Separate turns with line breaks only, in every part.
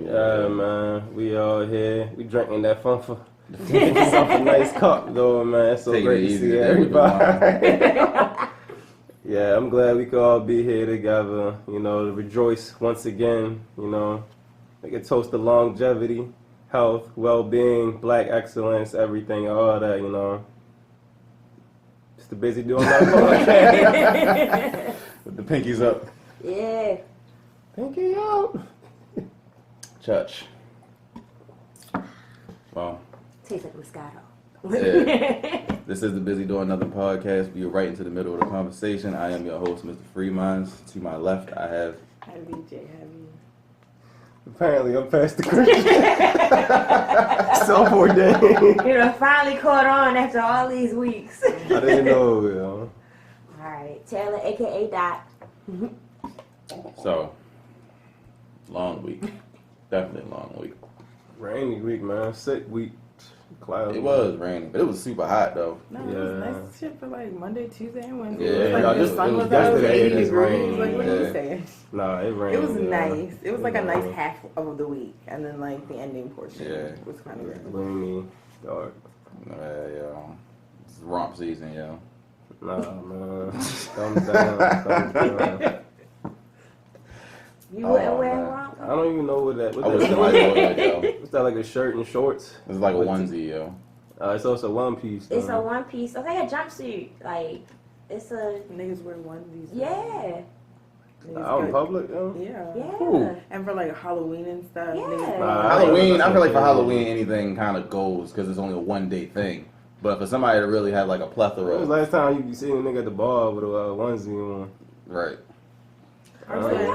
Yeah, man. We all here. We drinking that fun for something nice cup, though, man. It's so great to see everybody. Yeah, I'm glad we could all be here together, you know, to rejoice once again, you know. We can toast to longevity, health, well-being, black excellence, everything, all that, you know. Just too busy doing that podcast.
With the pinkies up.
Yeah.
Pinky out.
Church. Wow.
Tastes like Moscato.
Yeah. This is the Busy Doing Nothing podcast. We are right into the middle of the conversation. I am your host, Mr. Freeminds. To my left, I have...
Hi, BJ. How are you?
Apparently, I'm Pastor Christian. Self-ordained.
You know, finally caught on after all these weeks.
I didn't know, you know.
All right. Taylor, a.k.a. Dot.
So, long week. Definitely a long week.
Rainy week, man. Sick week. Cloudy.
It was raining, but it was super hot, though.
No, it was nice shit for like Monday, Tuesday, and Wednesday.
Yeah,
it was like the sun was out, 80 degrees. Like, what are you saying?
Nah, it rained.
It was nice. It was like a nice half of the week, and then like the ending portion was kind of good.
Gloomy, dark.
Yo. It's romp season, yo.
Nah, man. Thumbs down.
You wouldn't wear a romp?
I don't even know what that.
I was yo.
What's that, like a shirt and shorts?
It's like a onesie, yo.
It's also one piece.
It's a one piece. It's like a jumpsuit. Like, it's a...
Niggas wear onesies.
Yeah.
Out in public, yo?
Yeah.
Yeah.
And for like Halloween and stuff.
Yeah.
Halloween, I feel like for Halloween anything kind of goes because it's only a one-day thing. But for somebody to really have like a plethora.
When was the last time you seen a nigga at the bar with a onesie on?
Right.
I'm saying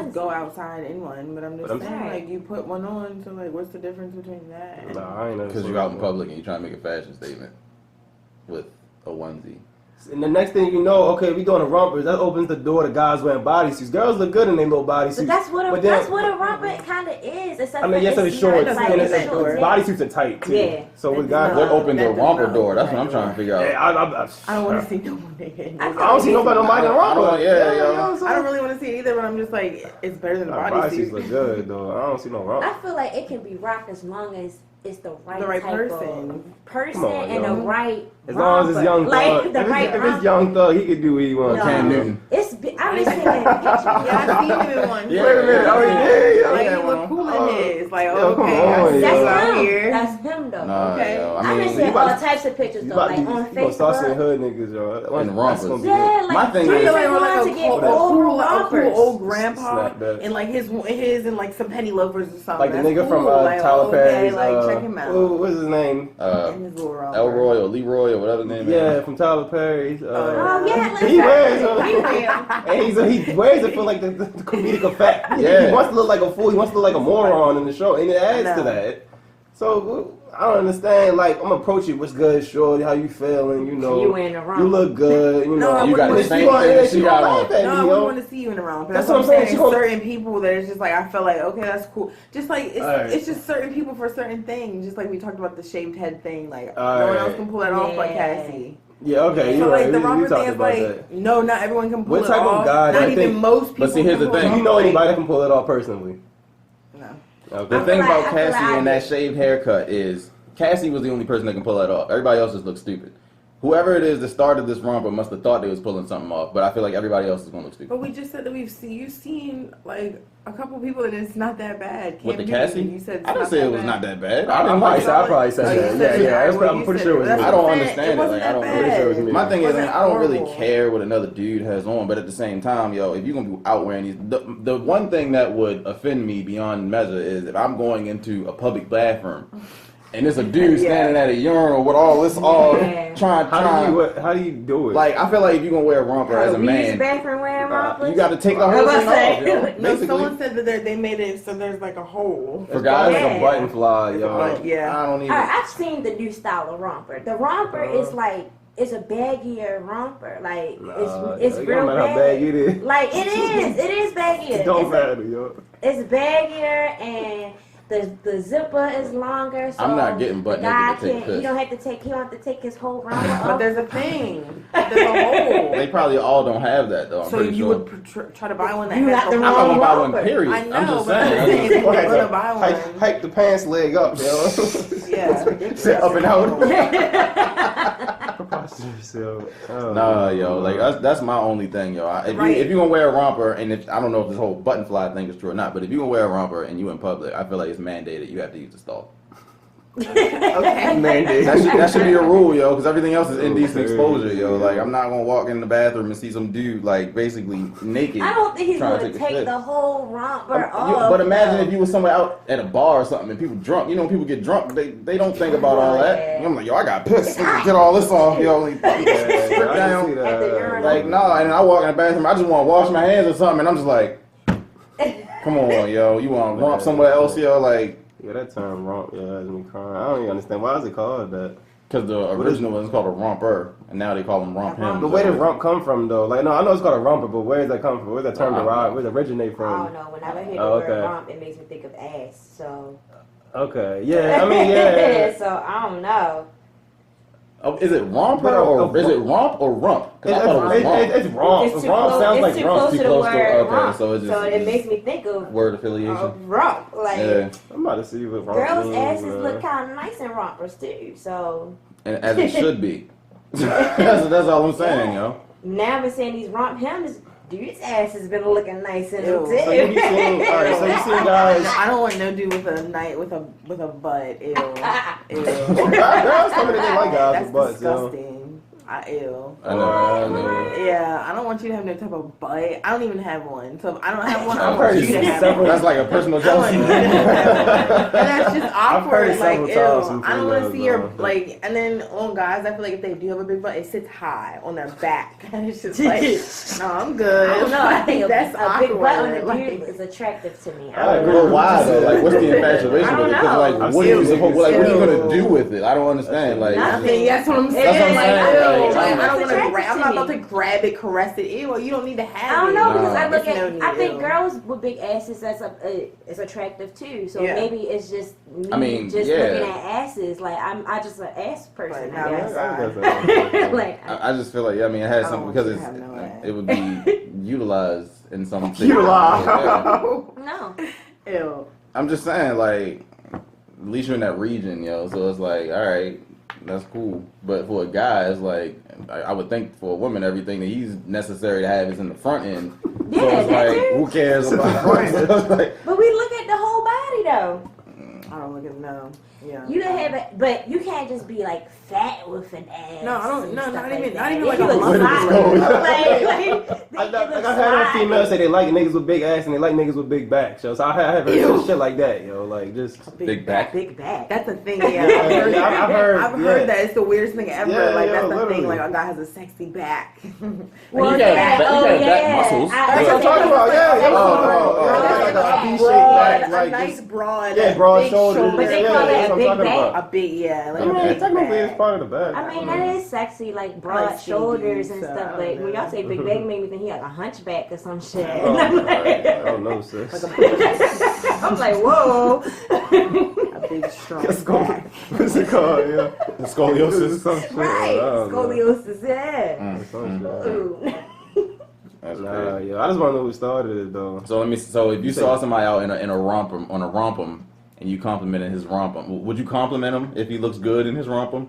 just go outside in one, but I'm just saying like you put one on, so like what's the difference between that? And
nah, I ain't never.
Because you're out in public and you're trying to make a fashion statement with a onesie.
And the next thing you know, okay, we doing a romper. That opens the door to guys wearing bodysuits. Girls look good in their little bodysuits.
But that's what a romper kind of is. Except
I mean, yes, it's short.
Like,
bodysuits are tight too.
Yeah.
So with guys,
What opened the romper door? That's what I'm trying to figure out.
I don't want to see no one naked.
I don't see nobody in the romper.
I don't really want to see it either, but I'm just like, it's better than a bodysuit.
Bodysuits look good though. I don't see no romper.
I feel like it can be rocked as long as it's the right type
person.
On, and the right
as long as it's young thug.
Like the
if it's young thug, he can do what he wants.
Cam Newton.
It's I was seeing pictures.
I seen him in one.
Wait a minute. Oh yeah.
Like he look cool in his. Like
That's him though.
Okay.
I've been seeing all types of pictures though, like on Facebook.
You start seeing hood niggas, yo.
And rompers.
Yeah, like
my thing
is,
a cool old grandpa and like his and like some penny loafers or something.
Like the nigga from Tyler Perry's.
Like check him out.
What's his name?
Elroy or Leroy or whatever his name is.
Yeah, from Tyler Perry's.
He
wears it. He wears it for like the comedic effect.
Yeah.
He wants to look like a fool. He wants to look like a moron in the show, and it adds to that. So I don't understand. Like I'm gonna approach you. What's good, shorty? How you feeling? You know, you look good. You know,
you got the same thing that she got on.
No, I wouldn't want to see you in the wrong.
That's what I'm saying.
Certain people that it's just like I feel like okay, that's cool. Just like it's just certain people for certain things. Just like we talked about the shaved head thing. Like no one else can pull that off like Cassie.
Yeah, okay.
So
like
right. The romper thing is like no, not everyone can pull it off. What type of guy? Not even most people.
But see, here's the thing.
Do you know anybody that can pull it off personally?
No.
Okay.
The thing about Cassie and that shaved haircut is Cassie was the only person that can pull that off. Everybody else just looks stupid. Whoever it is that started this romper must have thought they was pulling something off, but I feel like everybody else is gonna look stupid.
But we just said that you've seen like a couple people that it's not that bad.
What, the Cassie?
You said
I didn't say it was not that bad.
I probably said that. Yeah. I'm pretty sure it was me.
I don't understand it. Like I don't.
Pretty sure it was
me.
My thing is, I don't really care what another dude has on, but at the same time, yo, if you're gonna be out wearing these, the one thing that would offend me beyond measure is if I'm going into a public bathroom. And there's a dude standing at a urinal with all this trying.
How do you do it?
Like I feel like if you're gonna wear a romper as a man,
use the bathroom wearing rompers?
You got to take the whole thing off. Yo,
no, someone said that they made it so there's like a hole
for guys. Like a button fly, yo.
Yeah,
I don't even.
I've seen the new style of romper. The romper is like. It's a baggier romper, like it's real baggy.
How baggy it is.
Like it is baggier.
It don't matter, yo.
It's baggier and the zipper is longer. So
I'm not getting butt naked to take a piss.
He don't have to take his whole romper off.
But there's a thing. There's a hole.
they probably all don't have that though. I'm
so
pretty
you
sure.
would try to buy one that
You
has
got the
I'm
no
not
wrong
gonna buy one.
romper.
Period.
I know,
I'm just
but I'm
saying.
saying if you're gonna buy one.
Hike the pants leg up, yo.
Sit up and out.
Preposterous, yo. Oh,
Nah, yo, like that's my only thing, yo. If you're gonna wear a romper, and I don't know if this whole button fly thing is true or not, but if you're gonna wear a romper and you in public, I feel like it's mandated you have to use the stall.
Okay.
Mandate.
That should be a rule, yo, because everything else is indecent exposure, yo. Like I'm not gonna walk in the bathroom and see some dude like basically naked.
I don't think he's
trying
going
to
to take
shit.
the whole romper off.
But imagine if you were somewhere out at a bar or something and people drunk. You know, when people get drunk, they don't think about all that. I'm like, yo, I got pissed. Get all this off, yo. Like, strip down. Like, no, and I walk in the bathroom. I just want to wash my hands or something, and I'm just like, come on, yo. You want to romp somewhere else, yo? Like.
Yeah, that term romp, yeah, has me crying. I don't even understand. Why is it called that?
Because the original one is called a romper, and now they call them romp-him.
But where did romp come from, though? Like, no, I know it's called a romper, but where does that come from? Where's that term derived? Where does it originate from?
I don't know. Whenever I hear the word romp, it makes me think of ass. So.
Okay, yeah, I mean, yeah.
So I don't know.
Oh, is it romper or is it romp or rump?
It's romp.
It's too
Romp
close,
sounds
it's
like
too
rump.
close to the
close to-
word
okay,
romp.
so it's just-
it makes me think of
Word affiliation.
romp. Like
Yeah,
I'm about to see what romp
girls'
means,
asses look kind of nice in rompers too. So
and as it should be. that's all I'm saying, yo.
now I've been saying these romp hems. Dude's ass has been looking nice in them
Ew.
too.
So you be seeing, all right, so you see guys.
I don't want no dude with a butt. Ew. Ew.
Girls tell me that they like guys
That's
with butts, yo.
disgusting. Ew.
I know.
Yeah, I don't want you to have no type of butt. I don't even have one. So if I don't have one, I
I've
want
heard
you to have
several-
one.
That's like a personal
I want
jealousy.
you to have one. And that's just
I've heard
awkward.
it
Like,
several
ew.
times from
I don't want to
females,
see your,
though.
like, and then on guys, I feel like if they do have a big butt, it sits high on their back. And it's just like, no, I'm good.
I don't know. I think
that's
a big butt on
awkward.
a
Like,
dude is attractive to me.
I agree.
But why though? Like, what's the infatuation
I don't
with it? 'Cause,
know.
like,
I've
what are you
seen
supposed? Like, what are you
niggas-
gonna do with it? I don't understand. Like,
Nothing.
That's what I'm
It
saying.
is,
Like,
like,
ew.
it's
Like, I don't want to
attractive
grab. I'm
to
not
me.
about to grab it, caress it. Ew, you don't need to have it.
I don't know because I look
There's
at.
no need,
I think
ew.
girls with big asses is attractive too. So
Yeah.
maybe it's just me
I mean,
just
yeah.
looking at asses. Like I just an ass person.
But
I
now
guess. Like
I just feel like I mean it has
I
something
don't
because
want you to have no ass.
it would be utilized in some
Utilized.
no.
Ew.
I'm just saying like at least you're in that region, yo. So it's like all right, that's cool. But for a guy, it's like I would think for a woman, everything that he's necessary to have is in the front end. So
Yeah,
it's
that
like
too.
who cares about so it's like,
But we look at the whole body though.
I don't look at no. Yeah.
You don't have it, but you can't just be like fat with an ass.
No, I don't-
and
no,
stuff
not
like
even-
that.
not even
It
like a
looks
muscle.
slimy.
I've had females say they like niggas with big ass and they like niggas with big backs. So I have heard shit like that, yo. Like just
big back.
Big back.
That's a thing. Yeah,
I've heard
that it's the weirdest thing ever.
Yeah,
like
yeah,
that's the
literally.
thing. Like a guy has a sexy back.
Well,
you got
yeah,
back- you
oh
got back
yeah.
muscles.
That's what I'm talking about. Yeah,
Broad,
like a V-shaped
broad,
back, like
a nice
just-
broad.
yeah, broad
big
shoulders.
But they
Yeah,
call
that's
that
what I'm
big
talking
back.
about.
A big, yeah. Like
I
a
mean,
big
technically
back.
it's part of the bag.
I mean, that is sexy, like broad
like skinny
shoulders
dudes,
and
so I
stuff.
don't
But when
know.
y'all say big back, make me think he like a hunchback or some shit.
Oh, I don't know, sis.
Like a
I'm like, whoa.
A big strong back.
What's it called? Yeah,
Scoliosis.
some shit.
Right,
I don't know.
scoliosis, yeah.
Some shit.
Ooh.
That's
Nah,
crazy.
yeah, I just want to know who started it though.
So if you saw somebody out in a romp on a romp-him and you complimented his romp-him, would you compliment him if he looks good in his romp-him?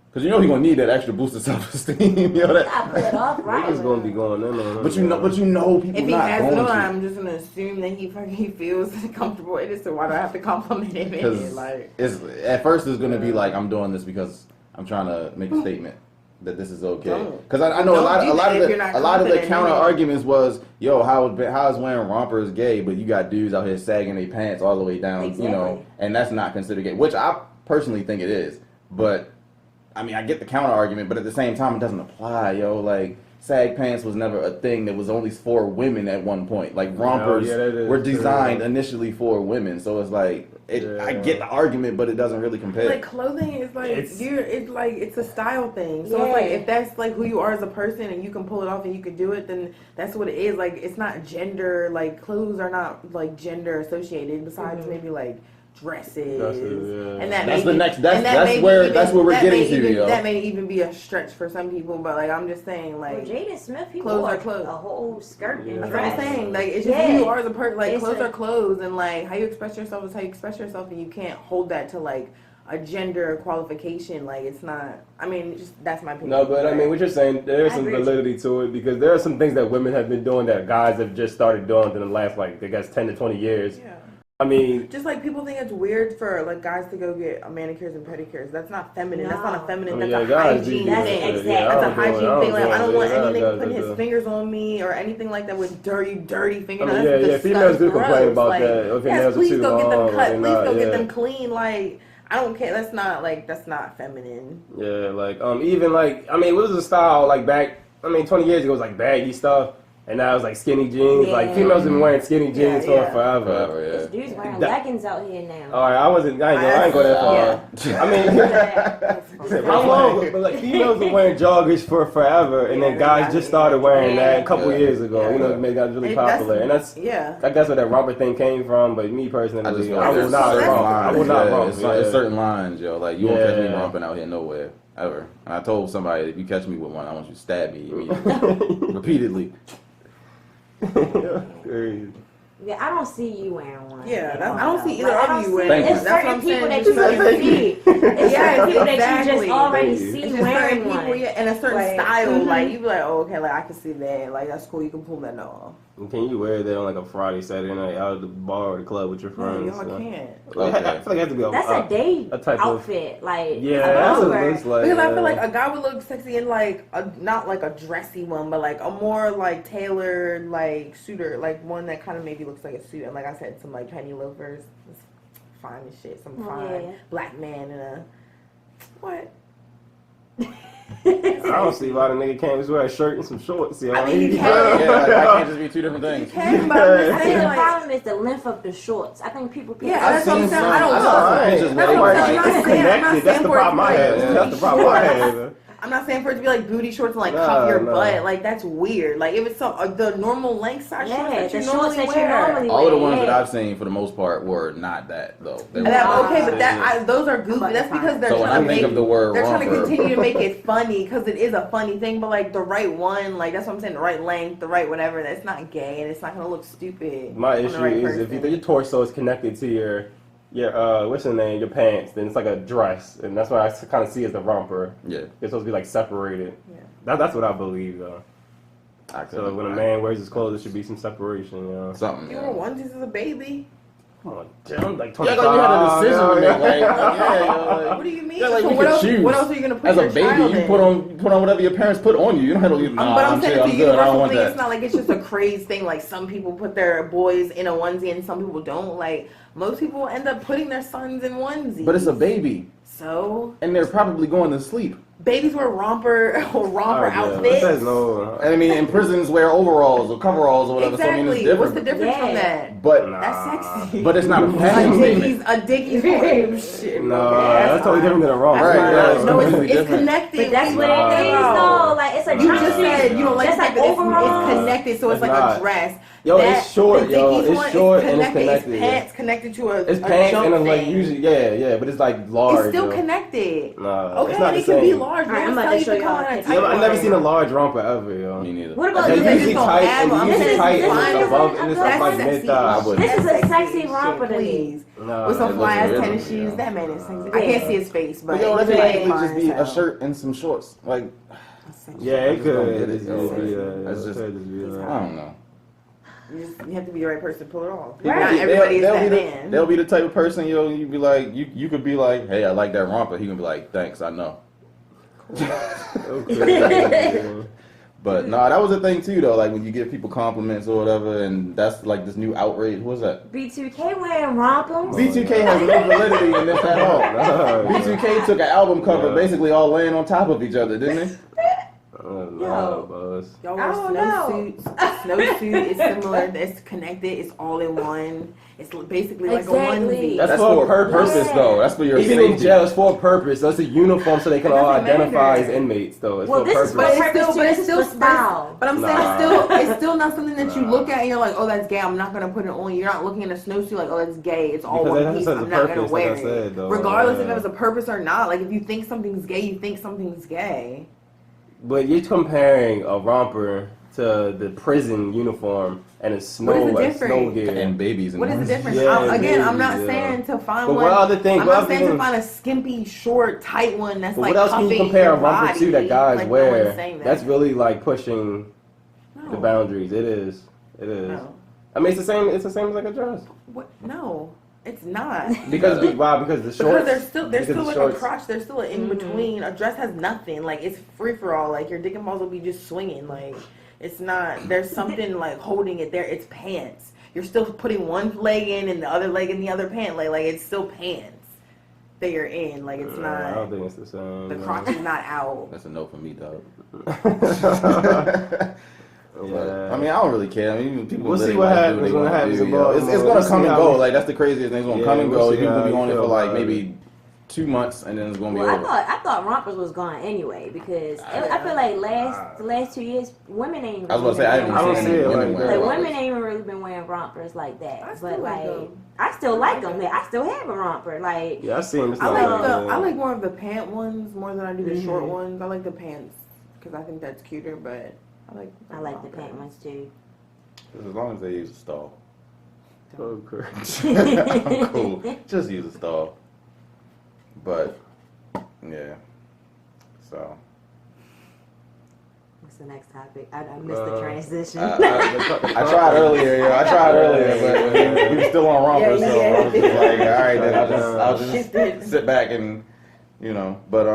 Because you know he's gonna need that extra boost of self-esteem. You know that.
I put it off right.
Niggas gonna be going in on him.
But you know people
If he
not
has
going
no,
to.
I'm just gonna assume that he feels comfortable in it. So why do I have to compliment him in it?
Because
Like,
it's at first it's gonna be like I'm doing this because I'm trying to make a statement that this is okay.
Don't.
Because I know
Don't
a
do
lot
that
of
if you're not
the
confident in
counter
it.
arguments was yo how is wearing rompers gay, but you got dudes out here sagging their pants all the way down, you know,
Exactly.
and that's not considered gay, which I personally think it is. But I mean I get the counter argument, but at the same time it doesn't apply, yo. Like sag pants was never a thing that was only for women at one point. Like rompers
yeah, that is
were
true.
designed initially for women, so it's like I get the argument, but it doesn't really compare.
like clothing is like it's a style thing. So
Yeah.
it's like if that's like who you are as a person and you can pull it off and you can do it, then that's what it is. Like it's not gender. Like clothes are not like gender associated. Besides maybe like dresses, and that
that's
may
the next.
and
That's where we're getting to, yo.
That may even be a stretch for some people, but like I'm just saying, like
Jaden Smith, he
clothes
wore
are clothes.
a whole skirt and
That's
dress.
what I'm saying. Like it's just who you are as a person. Like clothes are clothes, and like how you express yourself is how you express yourself, and you can't hold that to like a gender qualification. Like it's not. I mean, just that's my opinion.
No, but I mean, what you're saying, there's some validity to it because there are some things that women have been doing that guys have just started doing in the last, like, I guess, 10 to 20 years.
Yeah.
I mean,
just like people think it's weird for like guys to go get manicures and pedicures. That's not feminine. No. That's not a feminine. That's a hygiene thing. That's a hygiene thing. Like I don't want any nigga putting his fingers on me or anything like that with dirty fingernails.
Yeah, females do complain about that. Okay,
yes, please go get them cut. Please go get them clean. Like I don't care. That's not feminine.
Yeah, like even like I mean, what was the style like back? I mean, 20 years ago it was like baggy stuff. And now it's like skinny jeans. Yeah. Like females been wearing skinny jeans for forever.
This dude's wearing leggings out here now.
All right, I ain't go that far. Yeah. I mean, how long? But like females been wearing joggers for forever, and then guys just started wearing that a couple years ago. You know, it got really popular, and that's I guess where that romper thing came from. But me personally, I will not romp.
It's certain lines, yo. Like you won't catch me romping out here nowhere ever. And I told somebody if you catch me with one, I want you to stab me immediately, repeatedly.
Yeah, I don't see you wearing one.
Yeah, I don't see either of you wearing one.
It's certain people that you already see. It's certain people that you just already see wearing one.
And a certain style, like you be like, oh, okay, like I can see that. Like that's cool. You can pull that off.
Can you wear that on like a Friday, Saturday night out at the bar or the club with your friends?
No, y'all can't.
Okay. I feel like it has to be
that's a day outfit. Like
that's what it looks like.
Because I feel like a guy would look sexy in like not like a dressy one, but like a more like tailored like suitor, like one that kind of maybe looks like a suit. And like I said, some like penny loafers, it's fine as shit. Some fine black man in a what?
I don't see why the nigga can't just wear a shirt and some shorts.
I mean, you can.
Like, that can't just be two different things.
You can, but I think the problem is the length of the shorts. I think people.
That's what I'm saying. I don't know.
That's the problem I have. That's the problem I have.
I'm not saying for it to be like booty shorts and like cover your butt. Like that's weird. Like if it's the normal length size shorts that you normally wear.
All of the ones that I've seen for the most part were not that though.
Okay, but those are goofy. That's because they're trying to continue to make it funny because it is a funny thing. But like the right one, like that's what I'm saying. The right length, the right whatever. That's not gay and it's not gonna look stupid.
My issue is if your torso is connected to your what's the name? Your pants. Then it's like a dress, and that's what I kind of see as the romper.
Yeah,
it's supposed to be like separated. Yeah, that's what I believe though. So when a man wears his clothes, there should be some separation. You know,
something.
You were onesies as a baby.
Come on, I'm like 25.
You had a decision to make.
What do you mean?
Yeah, like
so
what else are
you gonna put
as a baby? You put on whatever your parents put on you. You don't have to.
But I'm saying it's a universal thing. It's not like it's just a crazy thing. Like some people put their boys in a onesie and some people don't. Like most people end up putting their sons in onesies.
But it's a baby.
So.
And they're probably going to sleep.
Babies wear romper outfits.
And I mean, in prisons wear overalls or coveralls or whatever.
Exactly.
So I mean, it's different.
What's the difference from that?
But
that's sexy.
But it's not a fashion statement.
A Dickies shit.
No, that's totally different than a romper.
Right.
No, it's connected.
But that's what it is, though. Like it's a
you just said you don't like that it's connected, so it's like a dress.
Yo, it's short, It's short and it's connected.
It's pants connected to
It's pants and it's like usually, but it's like large.
It's still connected.
Nah,
okay,
it's not
it can be large.
I'm about to show you how.
I've never seen a large romper ever, yo.
Me neither.
What about
it's usually tight and usually tight and it's above and it's like mid thigh.
This is a sexy romper to me.
With some fly ass tennis shoes. That man is sexy. I can't see his face, but
that could actually just be a shirt and some shorts. Like,
yeah, it could.
I don't know.
You have to be the right person to pull it off.
Right.
Not everybody is that man.
They'll be the type of person, you'd be like, you could be like, hey, I like that romper. He can be like, thanks, I know. But no, that was a thing too, though. Like when you give people compliments or whatever, and that's like this new outrage. What was that?
B2K wearing rompers.
B2K has no validity in this at all. B2K took an album cover, basically all laying on top of each other, didn't they?
No, boss.
Y'all
I
wear
don't know.
snowsuits. Snowsuit is similar. It's connected. It's all in one. It's basically like a onesie.
That's
for
for
a purpose.
purpose, though. That's for your
Even
safety.
in jail, it's for a purpose. So it's a uniform so they can
It
all
doesn't
identify
matter.
as inmates, though. It's
Well,
for
this
purpose.
is for
But it's still
style.
But I'm saying
Nah.
it's still not something that you look at and you're like, oh, that's gay. I'm not gonna put it on. You're not looking at a snowsuit like, oh, that's gay. It's all
Because
one
it
piece.
has a
I'm not gonna
purpose,
wear
like I said,
it,
though.
regardless if
Yeah.
it was a purpose or not. Like if you think something's gay, you think something's gay.
But you're comparing a romper to the prison uniform and a snow,
What is the
like, snow
difference?
gear.
And babies.
What is the difference?
Yeah,
I'm not
babies,
saying to find
But
one.
what other thing?
I'm
what
not
other
saying to
thing?
find a skimpy, short, tight one that's
But
like
what else can you
cuffing
compare
your
a romper to that
body.
guys
Like, no
wear?
one's saying that.
That's really like pushing the
No.
boundaries. It is. It is.
No.
I mean, it's the same. It's the same as like a dress.
What? No, it's not.
Because why? Because the shorts.
Because there's still
because the
like
shorts-
a crotch. There's still an in between. A dress has nothing. Like it's free for all. Like your dick and balls will be just swinging. Like it's not. There's something like holding it there. It's pants. You're still putting one leg in and the other leg in the other pant. Like it's still pants that you're in. Like it's not.
I don't think it's the same.
The
no.
crotch is not out.
That's a no for me, dog.
Yeah.
I mean, I don't really care. I mean, people
We'll see
literally
what
like, do
happens
they
when it
wanna
happens
do,
in
you know. It's
Baltimore.
gonna
We'll
come
see
and
how
go.
we-
Like that's the craziest thing. It's gonna
Yeah,
come and
we'll
go.
see
People
how
be
you
on it
feel
for like
about it.
maybe 2 months, and then it's gonna be
Well,
over.
I thought rompers was gone anyway because I feel like the last 2 years women ain't.
I was about to say I
really
haven't
been
seen
see
any
it
women
like
wear
that.
Like
rompers.
women ain't even really been wearing rompers like that.
I still
But
like
like,
them.
I still like them. I still have a romper. Like,
Yeah, I seen this.
I like
like,
I like more of the pant ones more than I do the short
Mhm.
ones. I like the pants because I think that's cuter. But I like
I like the pant ones too.
As long as they use a stall.
Oh, great.
I'm cool. Just use a stall. But yeah. So
What's the next topic? I missed the transition.
I tried earlier, yo. I tried earlier, but we were still on rompers,
Yeah,
so I was just like, all right, then I'll
Shift
just
it.
sit back and but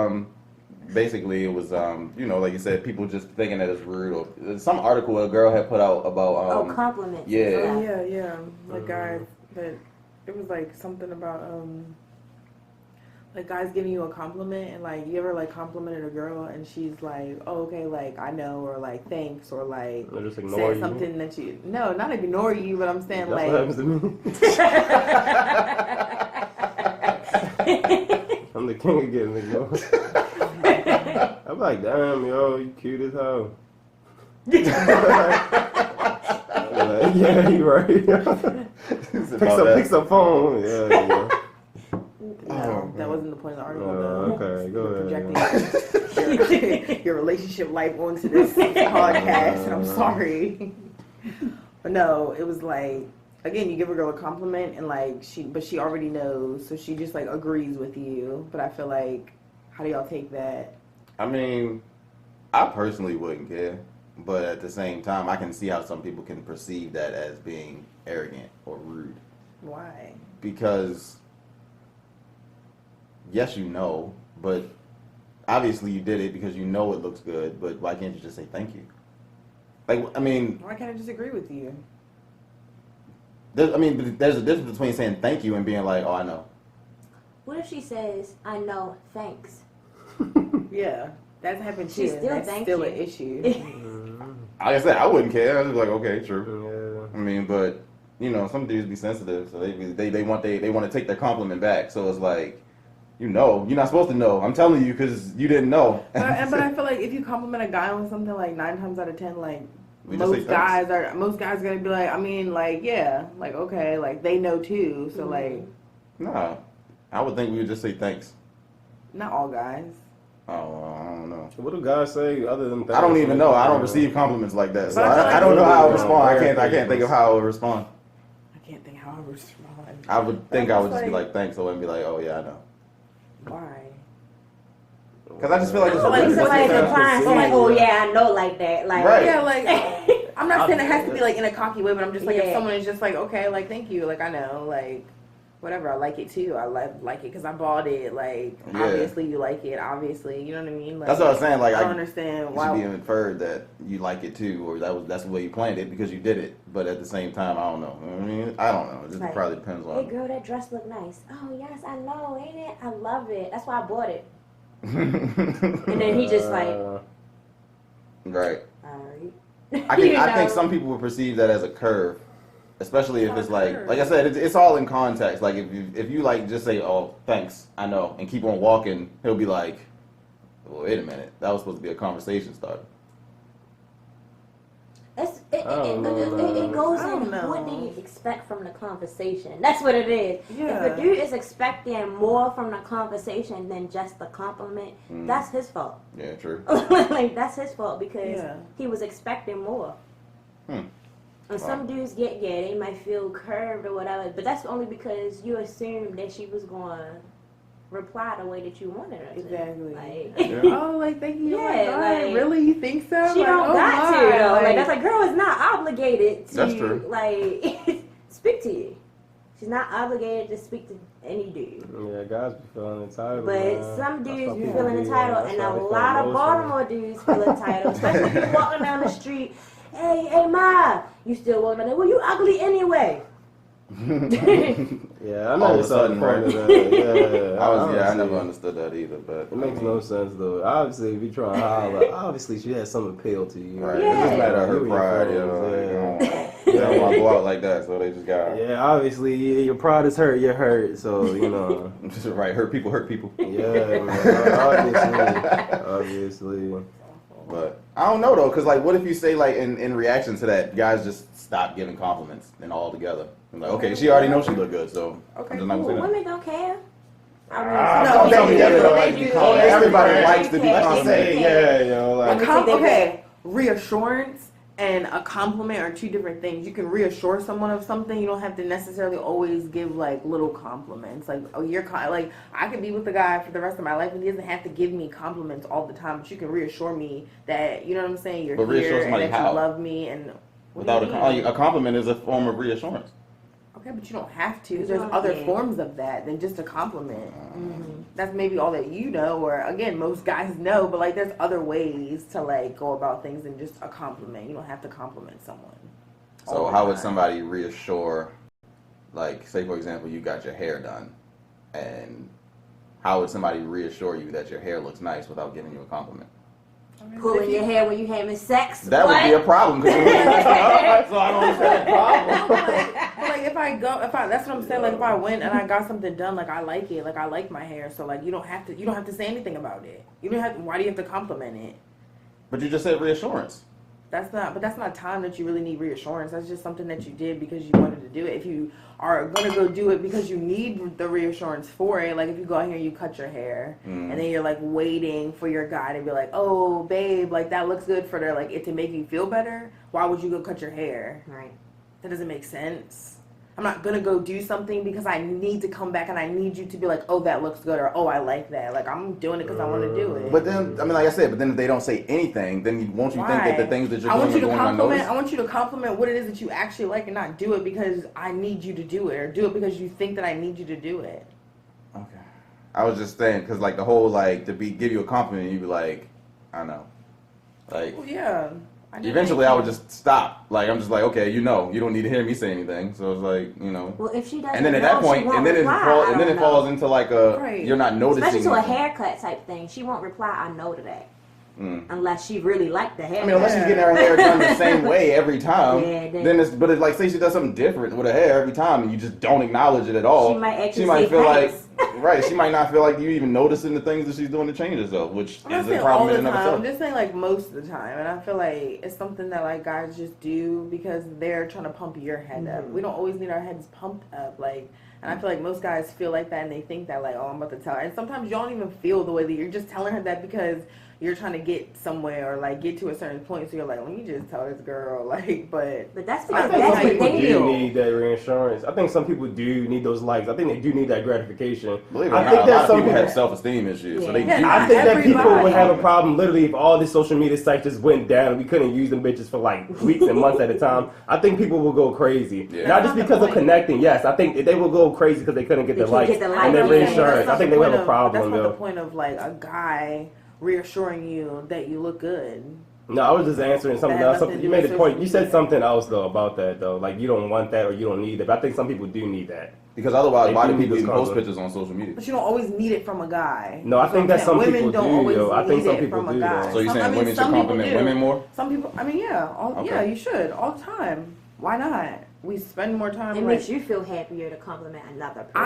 basically it was like you said, people just thinking that it's rude or some article a girl had put out about
compliments.
yeah.
and
Yeah, yeah. Like guys that it was like something about like guys giving you a compliment and like you ever like complimented a girl and she's like, oh okay, like I know, or like thanks, or like
Or just ignore
said
you.
something that you not ignore you, but I'm saying
That's
like
what happens to me. I'm the king of getting ignored. I'm like, damn, yo, you cute as hell. I'm like, yeah, you right. pick some phone. Yeah.
no, that wasn't the point of the article.
Oh,
though.
okay, go ahead.
Projecting your relationship life onto this podcast, and I'm sorry. But no, it was like, again, you give a girl a compliment and like she already knows, so she just like agrees with you. But I feel like, how do y'all take that?
I mean, I personally wouldn't care, but at the same time, I can see how some people can perceive that as being arrogant or rude.
Why?
Because, yes, you know, but obviously you did it because you know it looks good, but why can't you just say thank you? Like, I mean,
Why can't I just agree with you?
there's a difference between saying thank you and being like, oh, I know.
What if she says, "I know, thanks"?
Yeah, that's happened too.
She still
That's
thank
still
you.
an issue.
Like I said, I wouldn't care. I was like, okay, true.
Yeah.
I mean, but some dudes be sensitive, so they want to take their compliment back. So it's like, you're not supposed to know. I'm telling you because you didn't know.
but I feel like if you compliment a guy on something, like 9 times out of 10, like
We just say
most guys are gonna be like, I mean, like yeah, like okay, like they know too. So like,
Nah, I would think we would just say thanks.
not all guys.
Oh, I don't know.
What do guys say other than thanks?
I don't even know. I don't receive compliments like that, so
But I feel like
I don't know how I would
it's
respond. I
very
can't think of how I would respond.
I can't think how I would respond.
I would think I would just be
like-
like thanks, so and be like, oh yeah, I know.
Why?
Because I just feel like it's
Oh, like
a
somebody's
What's the
implying, so like, oh yeah, I know, like that, like.
Right.
Yeah, like I'm not saying it has to be like in a cocky way, but I'm just like if
Yeah.
someone is just like, okay, like thank you, like I know, like whatever, I like it too. I like it because I bought it. Like
Yeah.
obviously you like it. Obviously, you know what I mean. Like,
That's what I was saying. Like
I don't
I
understand
it should
why.
be inferred that you like it too, or that's the way you planned it because you did it. But at the same time, I don't know. I mean, I don't know. It just
Right.
probably depends
Hey
on.
girl, that dress look nice. Oh yes, I know, ain't it? I love it. That's why I bought it.
and
And then he just like,
Right.
Alright.
I think some people would perceive that as a curve, especially if it's like I said, it's all in context. Like if you like just say, "Oh, thanks, I know," and keep on walking, he'll be like, "Well, wait a minute, that was supposed to be a conversation starter."
It goes in. What do you expect from the conversation? That's what it is.
Yeah.
If a dude is expecting more from the conversation than just the compliment, that's his fault.
Yeah, true.
Like that's his fault because he was expecting more. And some dudes they might feel curved or whatever, but that's only because you assumed that she was going to reply the way that you wanted her to.
Exactly.
Like,
oh, like thank you.
Yeah,
like, really? You think so?
She
like,
don't got
my.
to though. Like that's like, girl is not obligated to
That's true.
like speak to you. She's not obligated to speak to any dude.
Yeah, guys be feeling entitled.
But
man.
some
That's
dudes
why
be
people
feeling
be,
entitled,
that's
and
why
a
they feel
lot of
emotional.
Baltimore dudes feel entitled. Especially if you walking down the street, hey ma, you still walking down there. Well, you ugly anyway.
Yeah, I
All
never
of a
saw the
sudden,
point
right?
of that. Yeah,
I never
honestly,
understood that either. But
It makes no sense though. Obviously, if you try to holler, obviously she has some appeal to you.
Right.
Yeah.
It doesn't matter her
You and your
pride,
friends,
they don't want to go out like that, so they just got
Yeah, obviously your pride is hurt. You're hurt, so you know.
right. Hurt people.
Yeah, man, obviously.
But I don't know though, cause like, what if you say like in reaction to that, guys just stop giving compliments and all together. I'm like, okay, she already knows she look good, so
Okay,
I'm just not gonna say that.
Women don't care.
Don't tell me that. Like, everybody likes to be complimented.
Yeah, you know, like.
Okay, reassurance and a compliment are two different things. You can reassure someone of something. You don't have to necessarily always give like little compliments. Like, oh, like I could be with the guy for the rest of my life, and he doesn't have to give me compliments all the time. But you can reassure me that, you know what I'm saying, you're
But reassure
here and
somebody
that
how?
you love me. And
Without a compliment is a form of reassurance.
okay, but you don't have to.
You
There's
don't,
other
yeah.
forms of that than just a compliment. That's maybe all that you know, or again, most guys know. But like, there's other ways to like go about things than just a compliment. You don't have to compliment someone.
So
all the
how would
time.
somebody reassure, like, say for example, you got your hair done, and how would somebody reassure you that your hair looks nice without giving you a compliment?
Pulling your hair when you having sex.
That would be a problem. So I don't understand the problem.
But like that's what I'm saying. Like if I went and I got something done, like I like it, like I like my hair, so like you don't have to say anything about it. You don't have to, why do you have to compliment it?
But you just said reassurance.
That's not time that you really need reassurance. That's just something that you did because you wanted to do it. If you are gonna go do it because you need the reassurance for it, like if you go out here and you cut your hair and then you're like waiting for your guy to be like, oh babe, like that looks good for like it to make you feel better, why would you go cut your hair?
Right.
That doesn't make sense. I'm not gonna go do something because I need to come back and I need you to be like, oh, that looks good, or oh, I like that. Like I'm doing it because I want to do it.
But then, I mean, like I said, if they don't say anything, then won't you think that the things that you're doing are going unnoticed?
I want you to compliment what it is that you actually like and not do it because I need you to do it, or do it because you think that I need you to do it.
Okay. I was just saying, because like the whole like give you a compliment, you'd be like, I don't know, like.
Well, yeah.
Eventually, I would just stop. Like I'm just like, okay, you don't need to hear me say anything. So it's like,
Well, if she doesn't,
and then at that point, and then it falls into like you're not noticing.
Especially to a haircut type thing, she won't reply. I know to that. Unless she really liked the hair.
I mean, unless she's getting her hair done the same way every time,
Yeah,
then it's. But it's like, say she does something different with her hair every time, and you just don't acknowledge it at all.
She might actually
feel
thanks.
right. She might not feel like you even noticing the things that she's doing to change herself, which
I'm not
is a
saying
problem
all
in
the
and of
time.
itself.
I'm just saying like most of the time, and I feel like it's something that like guys just do because they're trying to pump your head up. We don't always need our heads pumped up, like. And I feel like most guys feel like that, and they think that like, oh, I'm about to tell her. And sometimes you don't even feel the way that you're just telling her that because you're trying to get somewhere or like get to a certain point. So you're like, let me just tell this girl, like, but
that's
I
because
think
that's
some
what
people
they
do
feel.
need that reassurance. I think some people do need those likes. I think they do need that gratification.
Believe it or
I
not,
think
a
that
lot of
some
people
people
have self-esteem issues, so they
Yeah.
do.
I think that people
Everybody.
would have a problem literally if all these social media sites just went down and we couldn't use them bitches for like weeks and months at a time. I think people will go crazy.
Yeah.
Not just because of connecting, yes. I think they will go crazy because they couldn't get the likes and their reassurance. I think they will have a problem,
That's not
though.
the point of like a guy reassuring you that you look good.
No, I was just answering something else. You made a point. You said something else though about that though. Like you don't want that or you don't need it. But I think some people do need that.
Because otherwise, why do people even post pictures on social media?
But you don't always need it from a guy.
No, I think that some people do. Yo, I think some
need it
people
from a
do.
guy.
So you're saying women should
some people
compliment
do.
women more?
Some people. I mean, yeah, yeah, you should all the time. Why not? We spend more time.
It makes you feel happier to compliment another person.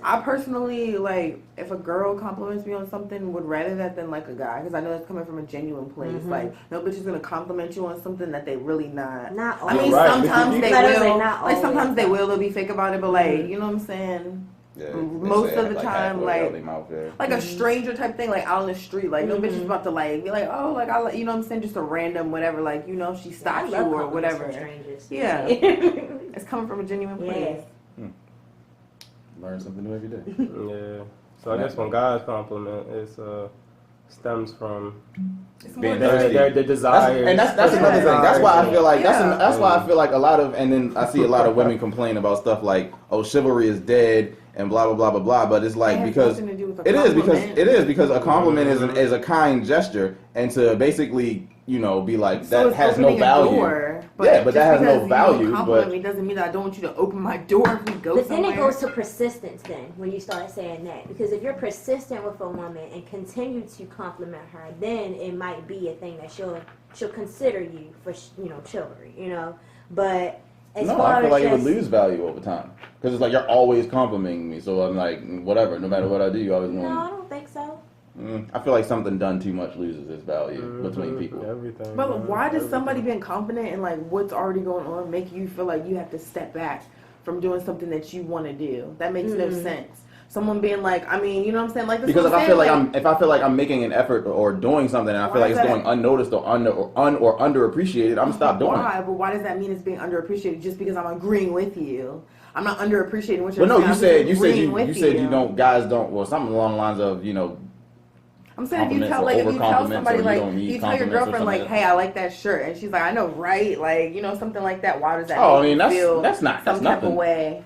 I personally like if a girl compliments me on something, would rather that than like a guy, because I know that's coming from a genuine place.
Mm-hmm.
Like no bitch is gonna compliment you on something that they really not.
Not
I mean,
right.
sometimes they will. Like sometimes they
will.
will. They'll be fake about it, but like you know what I'm saying.
Yeah,
most of the time, like a stranger type thing, like out on the street, like no bitch is about to like be like, oh, like you know what I'm saying, just a random whatever, like you know she stops you or whatever. Yeah, it's coming from a genuine place.
Learn something new every day.
Yeah. So I guess when guys compliment, it stems from their desire.
And that's another thing. That's why I feel like that's why I feel like a lot of, and then I see a lot of women complain about stuff like, oh, chivalry is dead and blah blah blah blah blah. But it's like because a compliment is a kind gesture, and to basically be like that has no value. But that has no value.
Compliment me doesn't mean that I don't want you to open my door if we go somewhere.
But then it goes to persistence then when you start saying that, because if you're persistent with a woman and continue to compliment her, then it might be a thing that she'll consider you for chivalry, But I
feel like it would lose value over time because it's like you're always complimenting me, so I'm like whatever. No matter what I do, you always want.
No, I don't think so.
I feel like something done too much loses its value between people.
Everything.
But why does somebody being confident in like what's already going on make you feel like you have to step back from doing something that you want to do? That makes no sense. Someone being like, I mean, you know what I'm saying? Like this.
Because if I feel like I'm making an effort or doing something and I feel like it's going unnoticed or underappreciated, I'm gonna stop doing it.
Why? But why does that mean it's being underappreciated just because I'm agreeing with you? I'm not underappreciating what you're saying.
But no, you said you don't, guys don't, well, something along the lines of,
I'm saying if you tell somebody like you tell your girlfriend like, hey, I like that shirt, and she's like, I know, right? Like, something like that. Why does that? Make you feel
that's not
some type of way.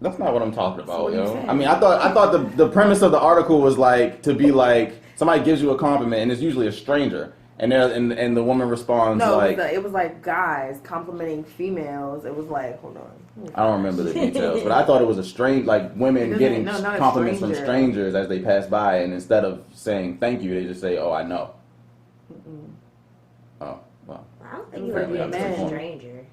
That's not what I'm talking about, I mean, I thought the premise of the article was like to be like somebody gives you a compliment and it's usually a stranger, and the woman responds
it was like guys complimenting females. It was like, hold on.
I don't remember the details, but I thought it was a strange, like women getting compliments from strangers as they pass by, and instead of saying thank you, they just say, "Oh, I know." Oh, well.
I don't think you would do that to a stranger.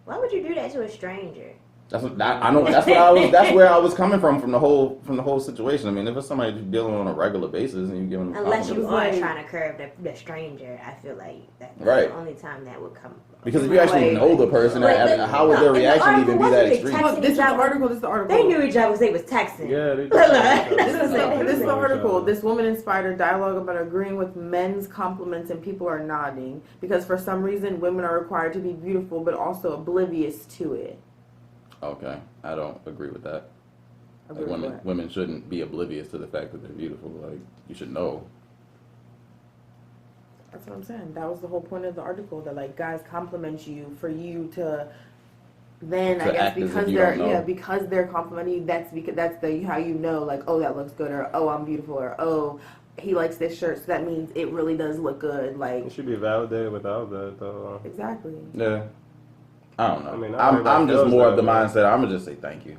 Why would you do that to a stranger?
That's where I was coming from the whole situation. I mean, if it's somebody you're dealing with on a regular basis and you give them
unless you are trying to curb the stranger, I feel like that's the only time that would come.
Because if you actually know the person, how would their reaction even be that extreme?
This is the article.
They knew each other. They was texting.
Yeah,
this is the article. This woman inspired a dialogue about agreeing with men's compliments, and people are nodding because for some reason women are required to be beautiful, but also oblivious to it.
Okay, I don't agree with that. Like women shouldn't be oblivious to the fact that they're beautiful. Like, you should know.
That's what I'm saying. That was the whole point of the article, that like guys compliment you for you to then I guess because they're complimenting you, that's how you know, like, oh, that looks good, or oh, I'm beautiful, or oh, he likes this shirt, so that means it really does look good. Like,
it should be validated without that though.
Exactly.
Yeah. I don't know. I mean, I'm just more of the mindset. I'm gonna just say thank you,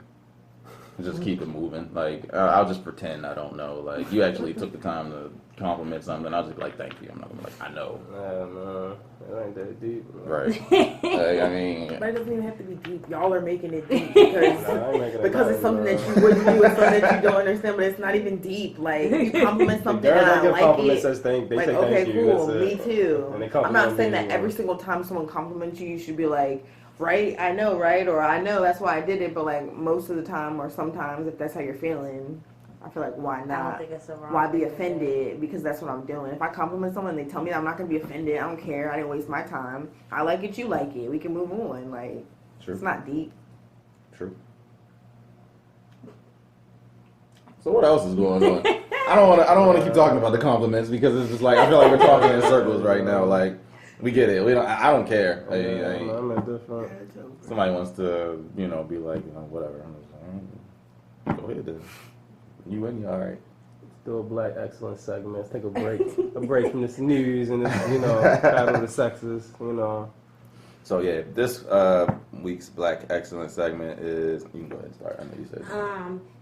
and just keep it moving. Like, I'll just pretend I don't know. Like, you actually took the time to compliment something. I'll just be like, thank you. I'm not gonna be like, I know.
No, it ain't that deep.
Right. Like, I mean,
but it doesn't even have to be deep. Y'all are making it deep because it's something that you wouldn't do, it's something that you don't understand. But it's not even deep. Like, you compliment something and I like it.
Says they
like,
say
okay,
thank you.
cool, me too. I'm not saying that every
you.
single time someone compliments you, you should be like, right, I know, right, or I know that's why I did it. But like most of the time, or sometimes, if that's how you're feeling, I feel like why not?
I don't think it's a wrong
why be offended? Because that's what I'm doing. If I compliment someone, they tell me I'm not gonna be offended. I don't care. I didn't waste my time. I like it. You like it. We can move on. Like,
True.
It's not deep.
True. So what else is going on? I don't want to keep talking about the compliments because it's just like I feel like we're talking in circles right now. Like, we get it. I don't care.
I'm indifferent.
Somebody wants to, be like, whatever. I'm just like, go ahead then. You win, you all right.
do a Black Excellence segment. Let's take a break from this news and this, battle of the sexes,
So yeah, this week's Black Excellence segment is. You can go ahead and start. I know you said.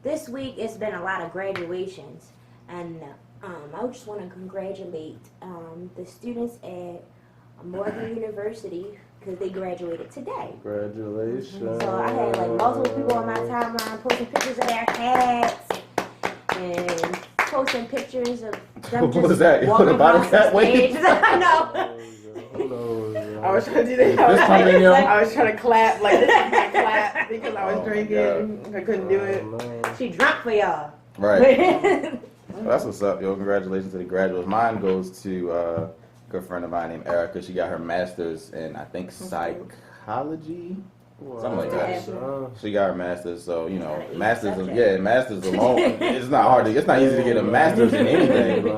This week it's been a lot of graduations, and I just want to congratulate the students at Morgan University because they graduated today.
Congratulations.
So I had like multiple people on my timeline posting pictures of their hats and posting pictures of them
What was that?
walking
The bottom
across the
cat wave?
stage. I know.
I was trying to do that. I was trying to clap like this. I clap because I was drinking. I couldn't do it.
She drunk for y'all.
Right. Well, that's what's up, yo. Congratulations to the graduates. Mine goes to a good friend of mine named Erica. She got her master's in, I think, psychology. Something like that. She got her master's, so masters alone. It's not hard it's not easy to get a master's in anything.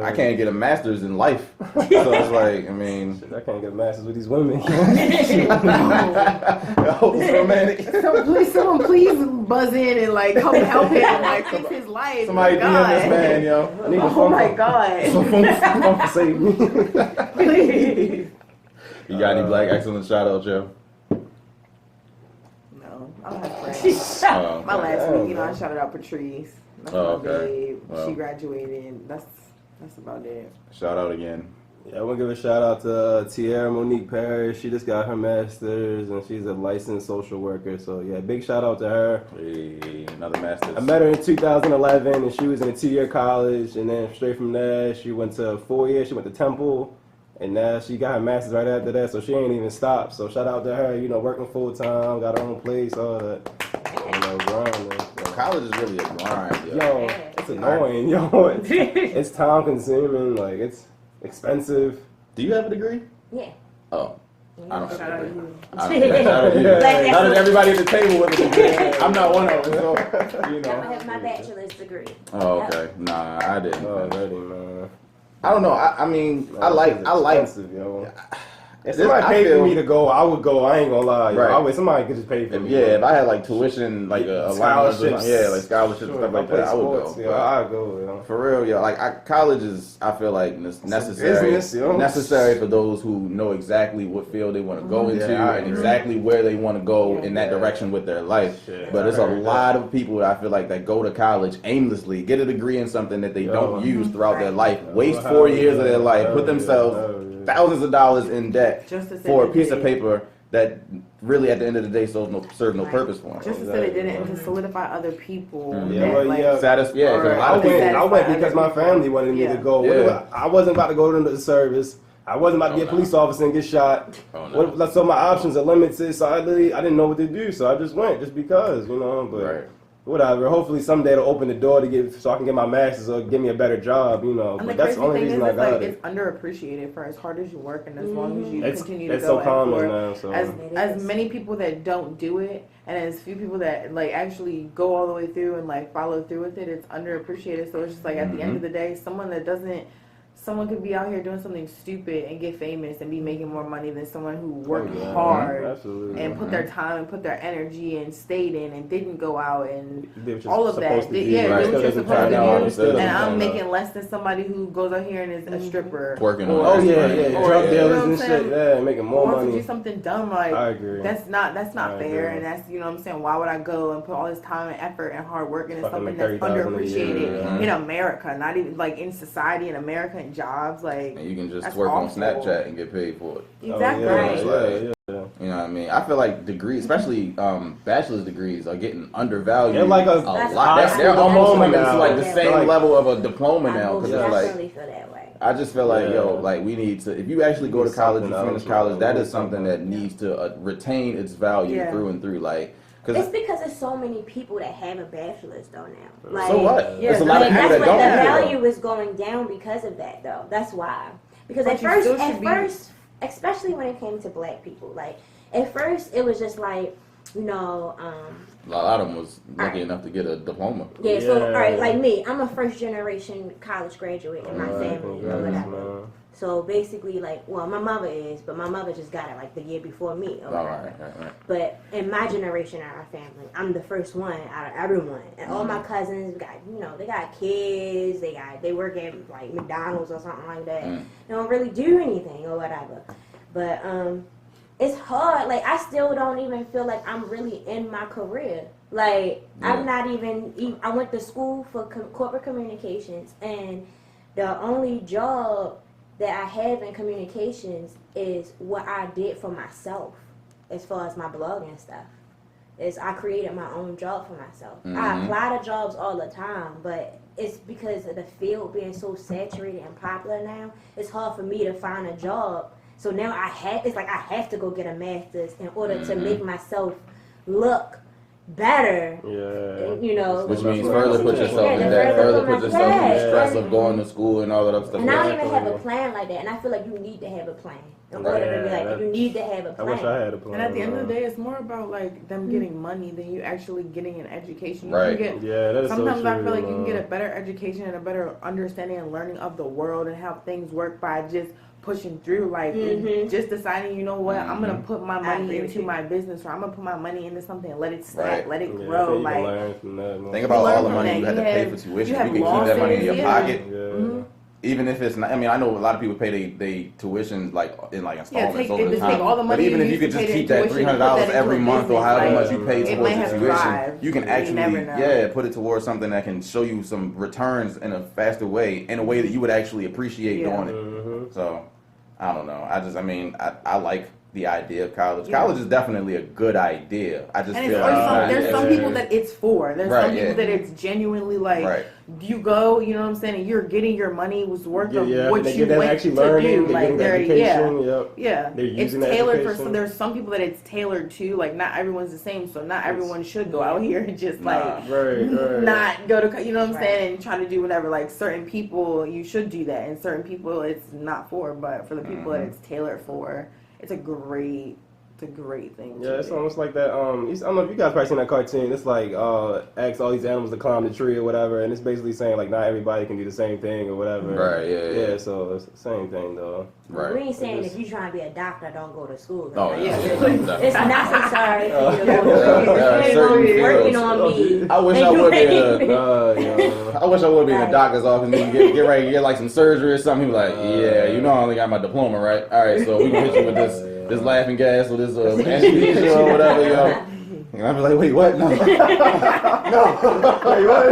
I can't get a master's in life, so it's like, I mean,
I can't get a master's with these women.
romantic.
Someone please buzz in and like come help him, like fix his life.
Somebody DM this man, yo.
Oh my God!
Someone save me.
Please.
You got any Black Excellence shout out, Joe?
I don't have friends. My last week, I shouted out Patrice. That's my babe.
Well.
She graduated. That's about it.
Shout out again.
Yeah, I want to give a shout out to Tierra Monique Parrish. She just got her master's and she's a licensed social worker. So yeah, big shout out to her.
Hey, another master's.
I met her in 2011 and she was in a 2-year college, and then straight from there she went to 4 years. She went to Temple. And now she got her master's right after that, so she ain't even stopped. So shout out to her, working full time, got her own place, all that. Grinding.
College is really a grind, yo.
Yo, it's annoying, yo. It's time consuming, like it's expensive.
Do you have a degree?
Yeah.
Oh. I don't
Shout out to you.
Shout out to you. How did everybody at the table with a degree? I'm not one of them, so,
I have my bachelor's degree.
Oh, okay. Nah, I didn't.
Already, man.
I don't know. I mean, I like.
Yo. If somebody paid for me to go, I would go. I ain't gonna lie. Yo.
Right.
Somebody could just pay for me.
Yeah, if I had like tuition, like a
scholarships,
like scholarships and stuff like that, I would go.
Yeah, I'd go.
For real, yo. Like college is, I feel like necessary.
Business,
necessary for those who know exactly what field they want to go into and exactly where they want to go in that direction with their life. But there's a lot of people that I feel like that go to college aimlessly, get a degree in something that they don't use throughout their life, waste 4 years of their life, put themselves thousands of dollars in debt for a piece of paper that really at the end of the day serve no purpose for them.
Just to say they did it and to solidify other people.
I went because my family wanted me to go.
Yeah.
I wasn't about to go into the service. I wasn't about to be a police officer and get shot. So my options are limited. So I didn't know what to do. So I just went just because, but whatever. Hopefully someday it'll open the door so I can get my master's or give me a better job,
And
But that's the only reason I got it.
It's underappreciated for as hard as you work and as long as you continue to
it's
go.
so common now. So
as many people that don't do it, and as few people that like actually go all the way through and like follow through with it, it's underappreciated. So it's just like at the end of the day, someone could be out here doing something stupid and get famous and be making more money than someone who worked hard and put their time and put their energy and stayed in and didn't go out and all of that. Did what you're supposed to do. And I'm making less than somebody who goes out here and is a stripper.
Working
drug dealers and shit. Yeah, making more money.
To do something dumb like
I agree.
That's not fair, and that's what I'm saying. Why would I go and put all this time and effort and hard work into something that's underappreciated in America? Not even like in society in America and jobs, like,
and you can just work on Snapchat and get paid for it.
Exactly.
You know what I mean? I feel like degrees, especially bachelor's degrees, are getting undervalued.
They're like a
lot. They're almost coming to like the same level of a diploma now, because it's like,
feel that way.
I just feel like, we need to, if you actually go to college, you finish college, that is something that needs to retain its value through and through. Like,
it's because there's so many people that have a bachelor's though now. Like,
so what? There's a lot of people that don't have it.
The value is going down because of that though. That's why. Because at first, especially when it came to black people, like at first it was just like, you know,
A lot of them was lucky enough to get a diploma.
yeah, so, all right, like me, I'm a first generation college graduate in my family or
Congrats,
whatever.
man.
So basically, like, well, my mother is, but my mother just got it like the year before me. Or whatever.
Right.
But in my generation in our family, I'm the first one out of everyone, and all my cousins got, you know, they got kids, they work at like McDonald's or something like that. They don't really do anything or whatever. But it's hard. Like, I still don't even feel like I'm really in my career. Like, I'm not even. I went to school for corporate communications, and the only job that I have in communications is what I did for myself, as far as my blog and stuff. Is I created my own job for myself. I apply to jobs all the time, but it's because of the field being so saturated and popular now. It's hard for me to find a job. So now it's like I have to go get a master's in order to make myself look better.
Yeah.
You know,
which means further put yourself in that, further put yourself in the stress of going to school and all that other stuff.
And I don't even have a plan like that. And I feel like you need to have a plan in order to be like, you need to have a plan.
I wish I had a plan.
And at the end of the day, it's more about like them getting money than you actually getting an education. You
Right.
can get,
that is
sometimes
so true,
I feel like you can get a better education and a better understanding and learning of the world and how things work by just pushing through, like just deciding, you know what, I'm gonna put my money into my business, or I'm gonna put my money into something and let it stack, let it grow. Like,
think about all the money you had to pay for tuition. You can keep that money in your pocket. Even if it's not, I mean, I know a lot of people pay they tuition like in like installments over the time. But even if you could just keep that $300 every month or however much you pay towards the tuition, you can actually put it towards something that can show you some returns in a faster way, in a way that you would actually appreciate doing it. So I don't know. I like the idea of college. College is definitely a good idea. I just feel like
there's some people that it's for. There's some people that it's genuinely like you go, you know what I'm saying, and you're getting your money was worth of what you went to do. Like it's tailored for. There's some people that it's tailored to. Like not everyone's the same, so not everyone should go out here and just not go to. You know what I'm saying, and try to do whatever. Like certain people, you should do that, and certain people it's not for. But for the people that it's tailored for, it's a great thing.
Yeah, it's almost like that. I don't know if you guys probably seen that cartoon. It's like ask all these animals to climb the tree or whatever, and it's basically saying like not everybody can do the same thing or whatever.
Right. Yeah.
So it's the same thing though.
Right. We ain't saying if you trying to be a doctor, don't go to school.
Oh yeah.
It's necessary for you to go to school. Working on me.
I wish I would be. I wish I would be in a doctor's office and get ready to get like some surgery or something. He was like, yeah, you know I only got my diploma, right? All right, so we can hit you with this laughing gas or this anesthesia or whatever, yo. And I'd be like, wait, what? No.
No. Wait, what?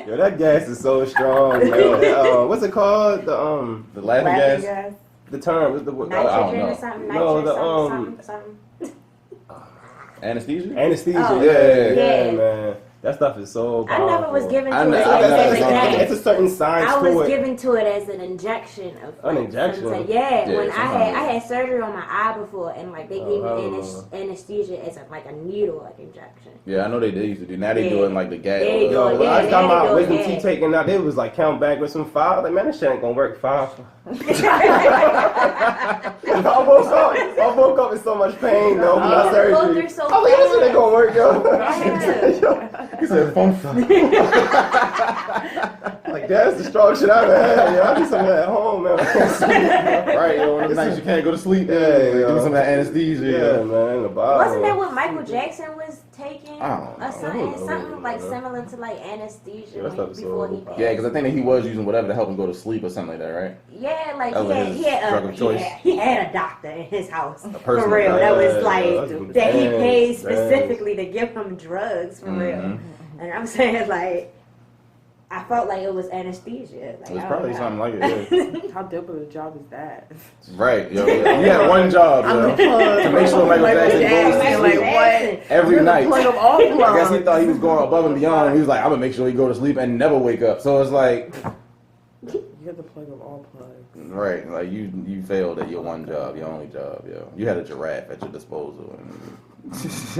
Yo, that gas is so strong, man. What's it called?
The laughing gas?
The term.
Nitrogen or something? Something.
Anesthesia?
Anesthesia, yeah, man. That stuff is so powerful.
I never was given to it.
It's a certain science to it.
I was given to it as an injection of
an injection.
When I had surgery on my eye before, and like they gave me anesthesia as like a needle like injection.
Yeah, I know they used to do. Now they doing like the gas.
When I was talking about wisdom teeth taking out, they was like count back with some five. Like man, this shit ain't gonna work. 5. I woke up in so much pain though from my surgery. I was like, this ain't gonna work, yo. He said, "Funk." Like that's the strong shit I've ever had. Yo, I do some of that at home, man.
Right, yo. One of the nights you can't go to sleep. Give me some of that anesthesia.
Yeah, man. The bottom.
Wasn't that what Michael Jackson was taking? Or something like similar to like anesthesia before he passed.
Yeah, because I think that he was using whatever to help him go to sleep or something like that, right?
Yeah, like
he
had a doctor in his house for real. That was like that he paid specifically to give him drugs for real. And I'm saying like. I felt like it was anesthesia. Like,
it was probably something like it. Yeah.
How dope of a job is that?
Right, yo. You had one job, yo. To make sure Michael Jackson goes to sleep every night. I guess he thought he was going above and beyond. He was like, I'm gonna make sure he go to sleep and never wake up. So it's like
you're the plug of all plugs.
Right, like you failed at your one job, your only job, yo. You had a giraffe at your disposal.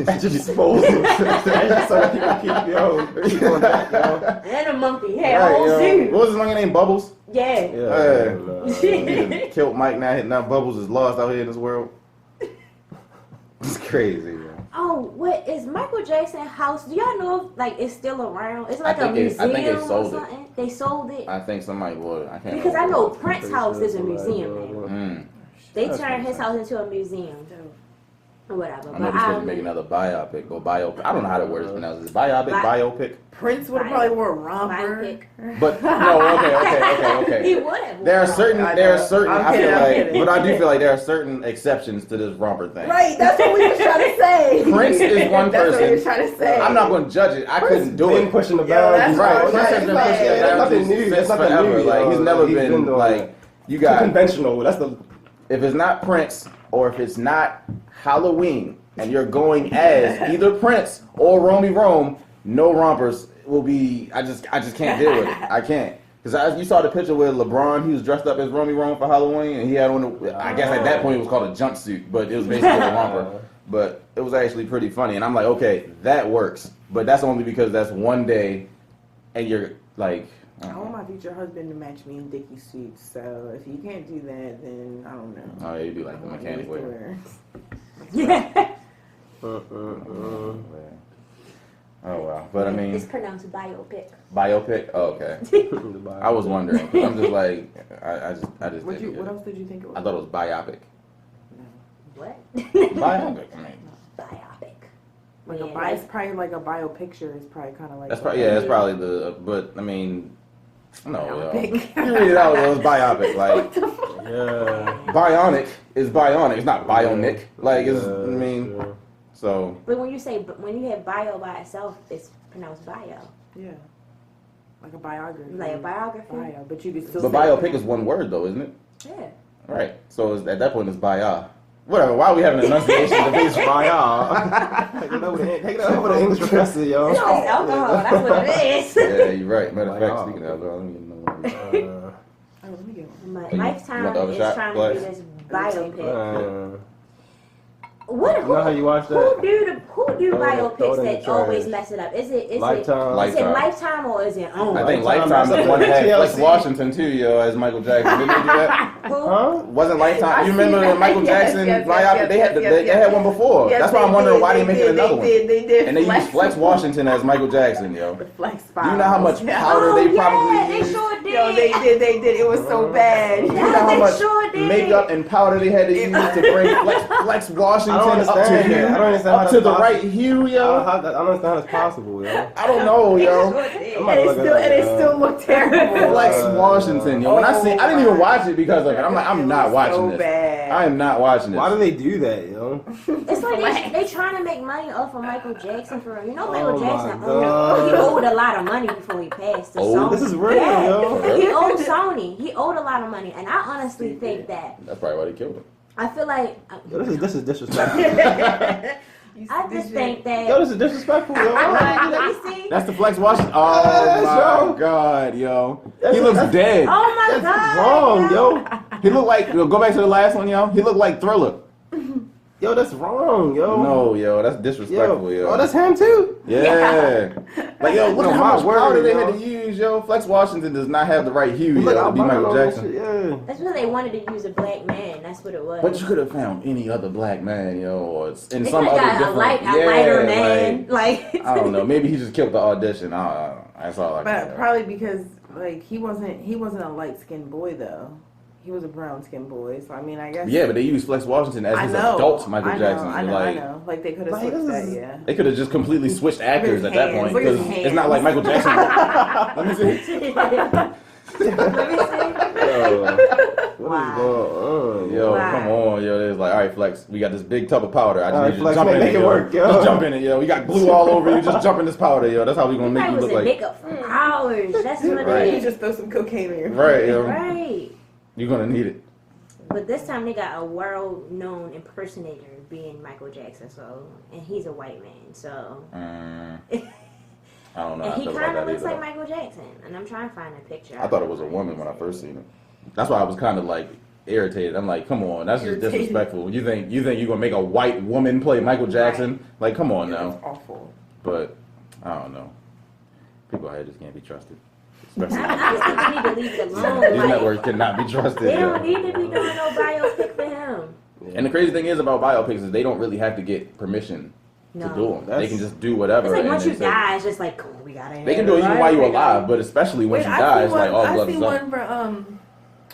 At your disposal. So people keep
and a monkey. Had a whole zoo.
What was his monkey name? Bubbles?
Yeah.
Killed Mike now. Bubbles is lost out here in this world. crazy. Man.
Oh, what is Michael Jackson house? Do y'all know if like it's still around? It's like
I
a
think
museum
they
or
sold
something. They sold it.
I think somebody would. I can't.
Because I
remember.
know Prince's house is a museum now. They
That's
turned his
nice.
house into a museum. Or whatever.
I know they're supposed to make another biopic or biopic. I don't know how the word is pronounced. Is it biopic? Biopic?
Prince would have probably wore a romper.
Biopic.
But no, okay.
He would have.
There are certain.
I'm
I
kidding,
feel
I'm
like,
kidding.
but I do feel like there are certain exceptions to this romper thing.
Right, that's what we were trying to say.
Prince is one
That's what we were
person.
trying to say.
I'm not going to judge it. I couldn't do
Been
it.
pushing the
Yo, that's
boundaries.
Right,
what
Prince
I'm
has been
saying.
pushing the
That's nothing
boundaries
new. That's
since
nothing
forever.
new.
Like he's never
He's
been
doing
like you
Too
got.
conventional. That's the.
If it's not Prince or if it's not Halloween and you're going as either Prince or Romy Rome, no rompers will be. I just can't deal with it. I can't. Because you saw the picture where LeBron, he was dressed up as Romy Rome for Halloween, and he had on, I guess at that point it was called a jumpsuit, but it was basically a romper. But it was actually pretty funny, and I'm like, okay, that works. But that's only because that's one day, and you're like,
I want my future husband to match me in Dickie suits, so if you can't do that, then I don't know.
oh, yeah, you'd be like the mechanic wear.
Yeah.
Oh, wow. But I mean,
It's pronounced biopic.
biopic? Oh, okay. I was wondering. I'm just like, I just
What
didn't get it.
else did you think it was?
I thought it was biopic.
What?
Biopic, I mean.
Biopic.
Like
Yeah,
a bio, it's probably like a bio picture is probably kind of like.
That's probably, yeah, that's probably the, but I mean, no, yo.
Biopic.
You read it out, it was biopic. Like,
Yeah.
bionic is bionic. It's not bionic. Like, it's,
Yeah,
I mean,
sure.
so.
But when you have bio by itself, it's pronounced bio.
Yeah. Like a biography.
Like a biography.
Bio, but you could still.
But
say
biopic is one word, though, isn't it?
Yeah.
Right. So it's, at that point, it's bio. Whatever. Why are we having an enunciation debate?
By y'all. Take it over to the English professor, yo.
No, it's alcohol. That's what it is.
Yeah, you're right. Matter of fact,
Bio.
speaking of alcohol, let me get another one.
Oh, let me get one.
But
You
Lifetime
want the other
is
shot,
trying
Glass?
to do this biopic.
You know how you watch that?
Who do
Throw it in
biopics
the
that always
trash.
mess it up? Is it
Lifetime.
Is it Lifetime or is it OWN?
I think
Lifetime,
Lifetime's
that's
the one that had
TLC.
Flex Washington too, yo, as Michael Jackson. Didn't they do that?
Who?
Huh?
Wasn't Lifetime?
I
You remember
see
the
that.
Michael Jackson
Yes,
biopic? They had they had one before.
Yes,
That's why I'm
they
wondering
did,
why they making another one.
They did.
And they used Flex Washington as Michael Jackson, yo.
The Flex
Do you know how much
Files.
powder
Oh,
they
yeah,
probably
they
used?
sure did.
Yo, they did. It was so bad.
Do you know
Yeah,
how
they
much
sure did.
makeup and powder they had to use to bring Flex Washington
I don't
up to
understand
hue,
that. I don't understand how
up to
that's
the
possible.
right hue, yo?
I don't understand how that's possible, yo.
I don't know, yo.
And it still looked terrible.
Flex Washington, yo. When I didn't even watch it because of it. I'm like, I'm not watching
so
this.
bad.
I am not watching this.
Why do they do that, yo?
It's like they trying to make money off of Michael Jackson for real. You know Michael
Oh
Jackson
my God.
he owed a lot of money before he passed to
Oh,
Sony.
this is real,
Yeah.
yo.
He owed Sony. He owed a lot of money, and I honestly think that
That's probably why they killed him.
I feel like
This is disrespectful.
I just think that.
Yo, this is disrespectful, yo.
Let me see.
That's the Flex Washington. Oh
Yes,
my
yo.
God, yo.
That's-
He looks
that's-
dead.
Oh my
That's
God.
wrong, yo.
He looked like, go back to the last one, yo. He looked like Thriller.
Yo, that's wrong, yo.
No, yo, that's disrespectful, yo.
Oh, that's him too.
Yeah. Like, yo, look
No,
at how
my
much
word,
powder they
yo.
had to use, yo. Flex Washington does not have the right hue,
Look,
yo, to be Michael
albino and
Jackson.
shit, yeah.
That's what they wanted to use a black man. That's what it was.
But you could have found any other black man, yo, or in
they
some
could
other
have got
different.
a lighter man. Like
I don't know. Maybe he just killed the audition. That's all I can
But
say.
probably because like he wasn't a light skinned boy though. He was a brown skinned boy. So I mean, I guess.
Yeah, but they used Flex Washington as
I
his
know.
adult Michael
I know,
Jackson.
I know.
Like,
I know. Like they could have
Like,
switched
this
that.
is-
Yeah.
they could have just completely switched actors at that point
Look at his
because
hands.
it's not like Michael Jackson. Let me see.
let me see.
Yo, what is
Wow.
going on,
Yo,
Wow.
come on, yo. They're like, all right, Flex, we got this big tub of powder. I just
All right,
need you to
Flex,
jump in
make
it,
it
yo.
work, yo.
Just jump in it, yo. We got glue all over you. Just jump in this powder, yo. That's how we gonna make
That
you
was
look
a
like.
makeup for hours. That's what
Right.
it
You
is.
just throw some cocaine in your
Right, yo.
Right.
You're gonna need it.
But this time they got a world-known impersonator being Michael Jackson, so and he's a white man, so
I don't know.
and
how I
he
feel
kind
about
of
that
looks
either.
like Michael Jackson. And I'm trying to find a picture.
I thought it was a woman when I first seen it. That's why I was kind of like irritated. I'm like, come on, that's just
Irritated.
disrespectful. You think you're gonna make a white woman play Michael Jackson? Like, come on
That's
now.
awful.
But I don't know. People out here just can't be trusted. Especially
I just think we need to leave it alone.
these
Like,
networks cannot be trusted.
they
yo.
don't need to be doing no biopic for him.
And the crazy thing is about biopics is they don't really have to get permission to do them. They can just do whatever.
It's like once you die, it's just like, come on, we gotta.
They can do it even while you're alive, but especially once you die, it's like all blood
I
is
seen
up.
one for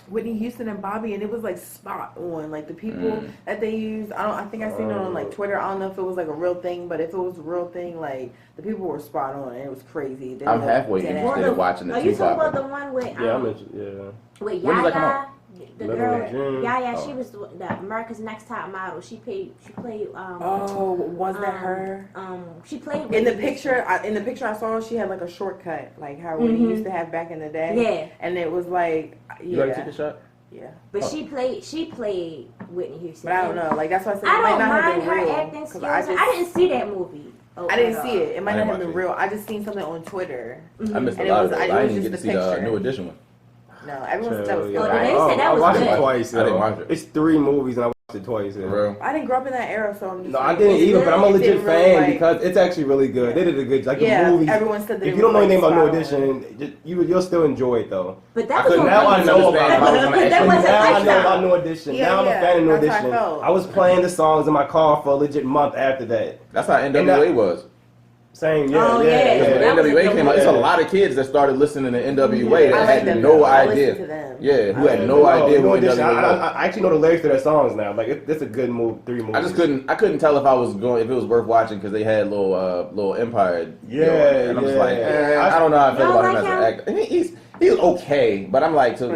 Whitney Houston and Bobby, and it was like spot on. Like the people that they used, I think I seen it on like Twitter. I don't know if it was like a real thing, but if it was a real thing, like the people were spot on, and it was crazy.
I'm halfway interested in watching the
Tupac. Are you talking about the one with with Yaya? The girl, Yaya, she was the America's Next Top Model. She played.
Was that her?
She played
in the picture. In the picture I saw, she had like a shortcut, like how we used to have back in the day.
Yeah,
and it was like,
You ready to take a shot?
Yeah,
but she played Whitney Houston.
But I don't know. Like that's why I said
I
it might
don't
not have
mind
been
her
real.
acting skills. I didn't see that movie.
I didn't see it. It might not have been real. I just seen something on Twitter.
I missed a lot of it. I didn't even get to see the New Edition one.
No, everyone said that was good.
I watched it twice.
I didn't watch it.
It's 3 movies and I watched it twice.
Bro.
I didn't grow up in that era, so I'm just.
No, I didn't either, but I'm a legit fan because it's actually really good. They did a good like the movies.
Everyone said that.
If you don't know anything about New Edition, you'll still enjoy it though.
But that was
now I know about it.
That wasn't
Now I know about New Edition. Now I'm a fan of New
that's how I
Edition.
felt.
I was playing the songs in my car for a legit month after that.
That's how NWA was.
Same,
Oh, yeah.
When NWA came out, it's a lot of kids that started listening to NWA that had no idea. Yeah, who had no idea what NWA was.
I actually know the lyrics to their songs now. Like it's a good move. 3 movies.
I couldn't tell if it was worth watching because they had little Empire. And I'm just like, I don't know how I feel about him as an actor. He's okay, but I'm like for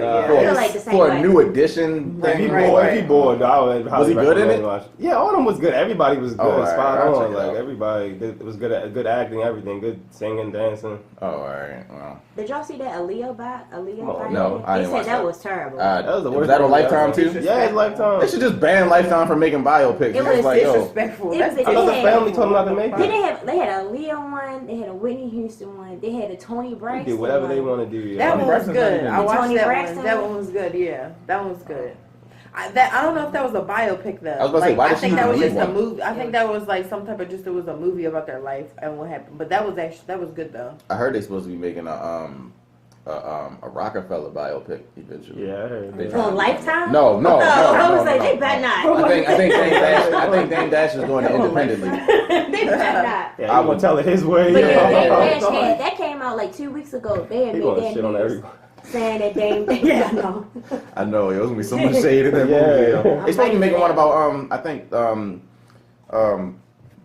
a New Edition thing.
If he bored,
was he good in it?
Yeah, all of them was good. Everybody was good, spot on.
Like
everybody, it was good acting, everything, good singing, dancing.
Oh, all right. Well.
Did y'all see that Aaliyah?
No, I didn't watch
that was terrible.
That was the worst.
Was that on Lifetime too?
Yeah, it's Lifetime.
They should just ban Lifetime from making biopics.
It was
like,
disrespectful.
I thought the family told them not to make it.
They had a Aaliyah one. They had a Whitney Houston one. They had a Tony Braxton.
They do whatever they want to do.
That one was good. I watched
Tony
that
Braxton
one. That one was good. Yeah, that one was good. I don't know if that was a biopic though.
I was about to say, why did she
that was just
one?
a movie. I think that was like some type of it was a movie about their life and what happened. But that was good though.
I heard they're supposed to be making a Rockefeller biopic eventually.
Yeah, I heard.
On Lifetime?
No.
I was like, they better not.
I think Dame Dash is doing it independently.
They better not.
Yeah, I won't tell it his way.
But yeah, that came out like 2 weeks ago. They had made that
shit on everybody.
saying that Dame. Yeah, I know.
I know. It was gonna be so much shade in that movie. They supposed to be making one about I think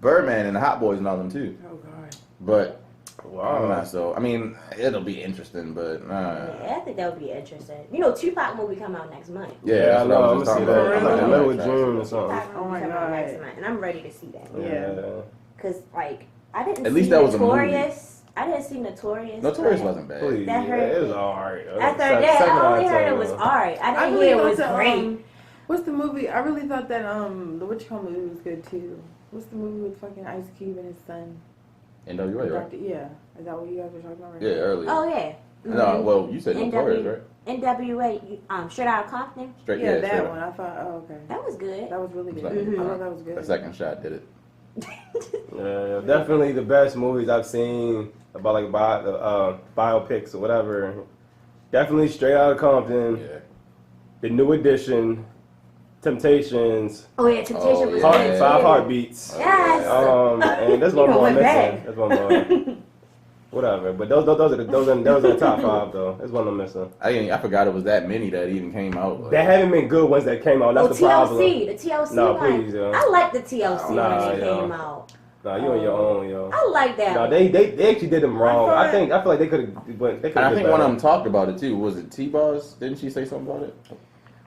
Birdman and the Hot Boys and all them too.
Oh god.
But
wow.
I'm not so. I mean, it'll be interesting, but
yeah, I think that would be interesting. You know, Tupac movie come out next month.
yeah,
I know. I'm
was
gonna see that. Like the middle of June or something.
Tupac movie come out next month, and I'm ready to see that.
Yeah.
Cause like I didn't.
At
see
least that was a
Notorious. I didn't see Notorious.
Notorious wasn't bad.
Please,
That hurt
it was
me.
alright.
After that, I only heard it was alright. I didn't hear it was great.
What's the movie? I really thought that the Witch Hunt movie was good too. What's the movie with fucking Ice Cube and his son?
NWA, right?
Yeah, is that what you guys were talking about? Right?
Yeah, earlier.
Oh yeah.
No, well, you said Notorious, right?
NWA, Straight Outta Compton.
Yeah, that one. I thought, okay.
That was good.
That was really good.
Mm-hmm.
I thought that was good.
The second shot did it.
Yeah, definitely the best movies I've seen about like biopics or whatever. Definitely Straight Outta Compton.
Yeah.
The New Edition. Temptations.
Oh yeah, Temptation was
yeah.
good.
5 Heartbeats.
Yes.
And there's one more I'm missing. There's one more. Whatever, but those are the top 5 though. There's one I'm missing.
I forgot it was that many that even came out.
There haven't been good ones that came out. That's the problem.
The TLC
No,
one.
please, yo.
I like the TLC
Nah,
when it
yo.
came out.
Nah, you on your own, yo.
I like that.
No,
one.
they actually did them wrong. I feel like they could have.
And I think one of them talked about it too. Was it T-Boss? Didn't she say something about it?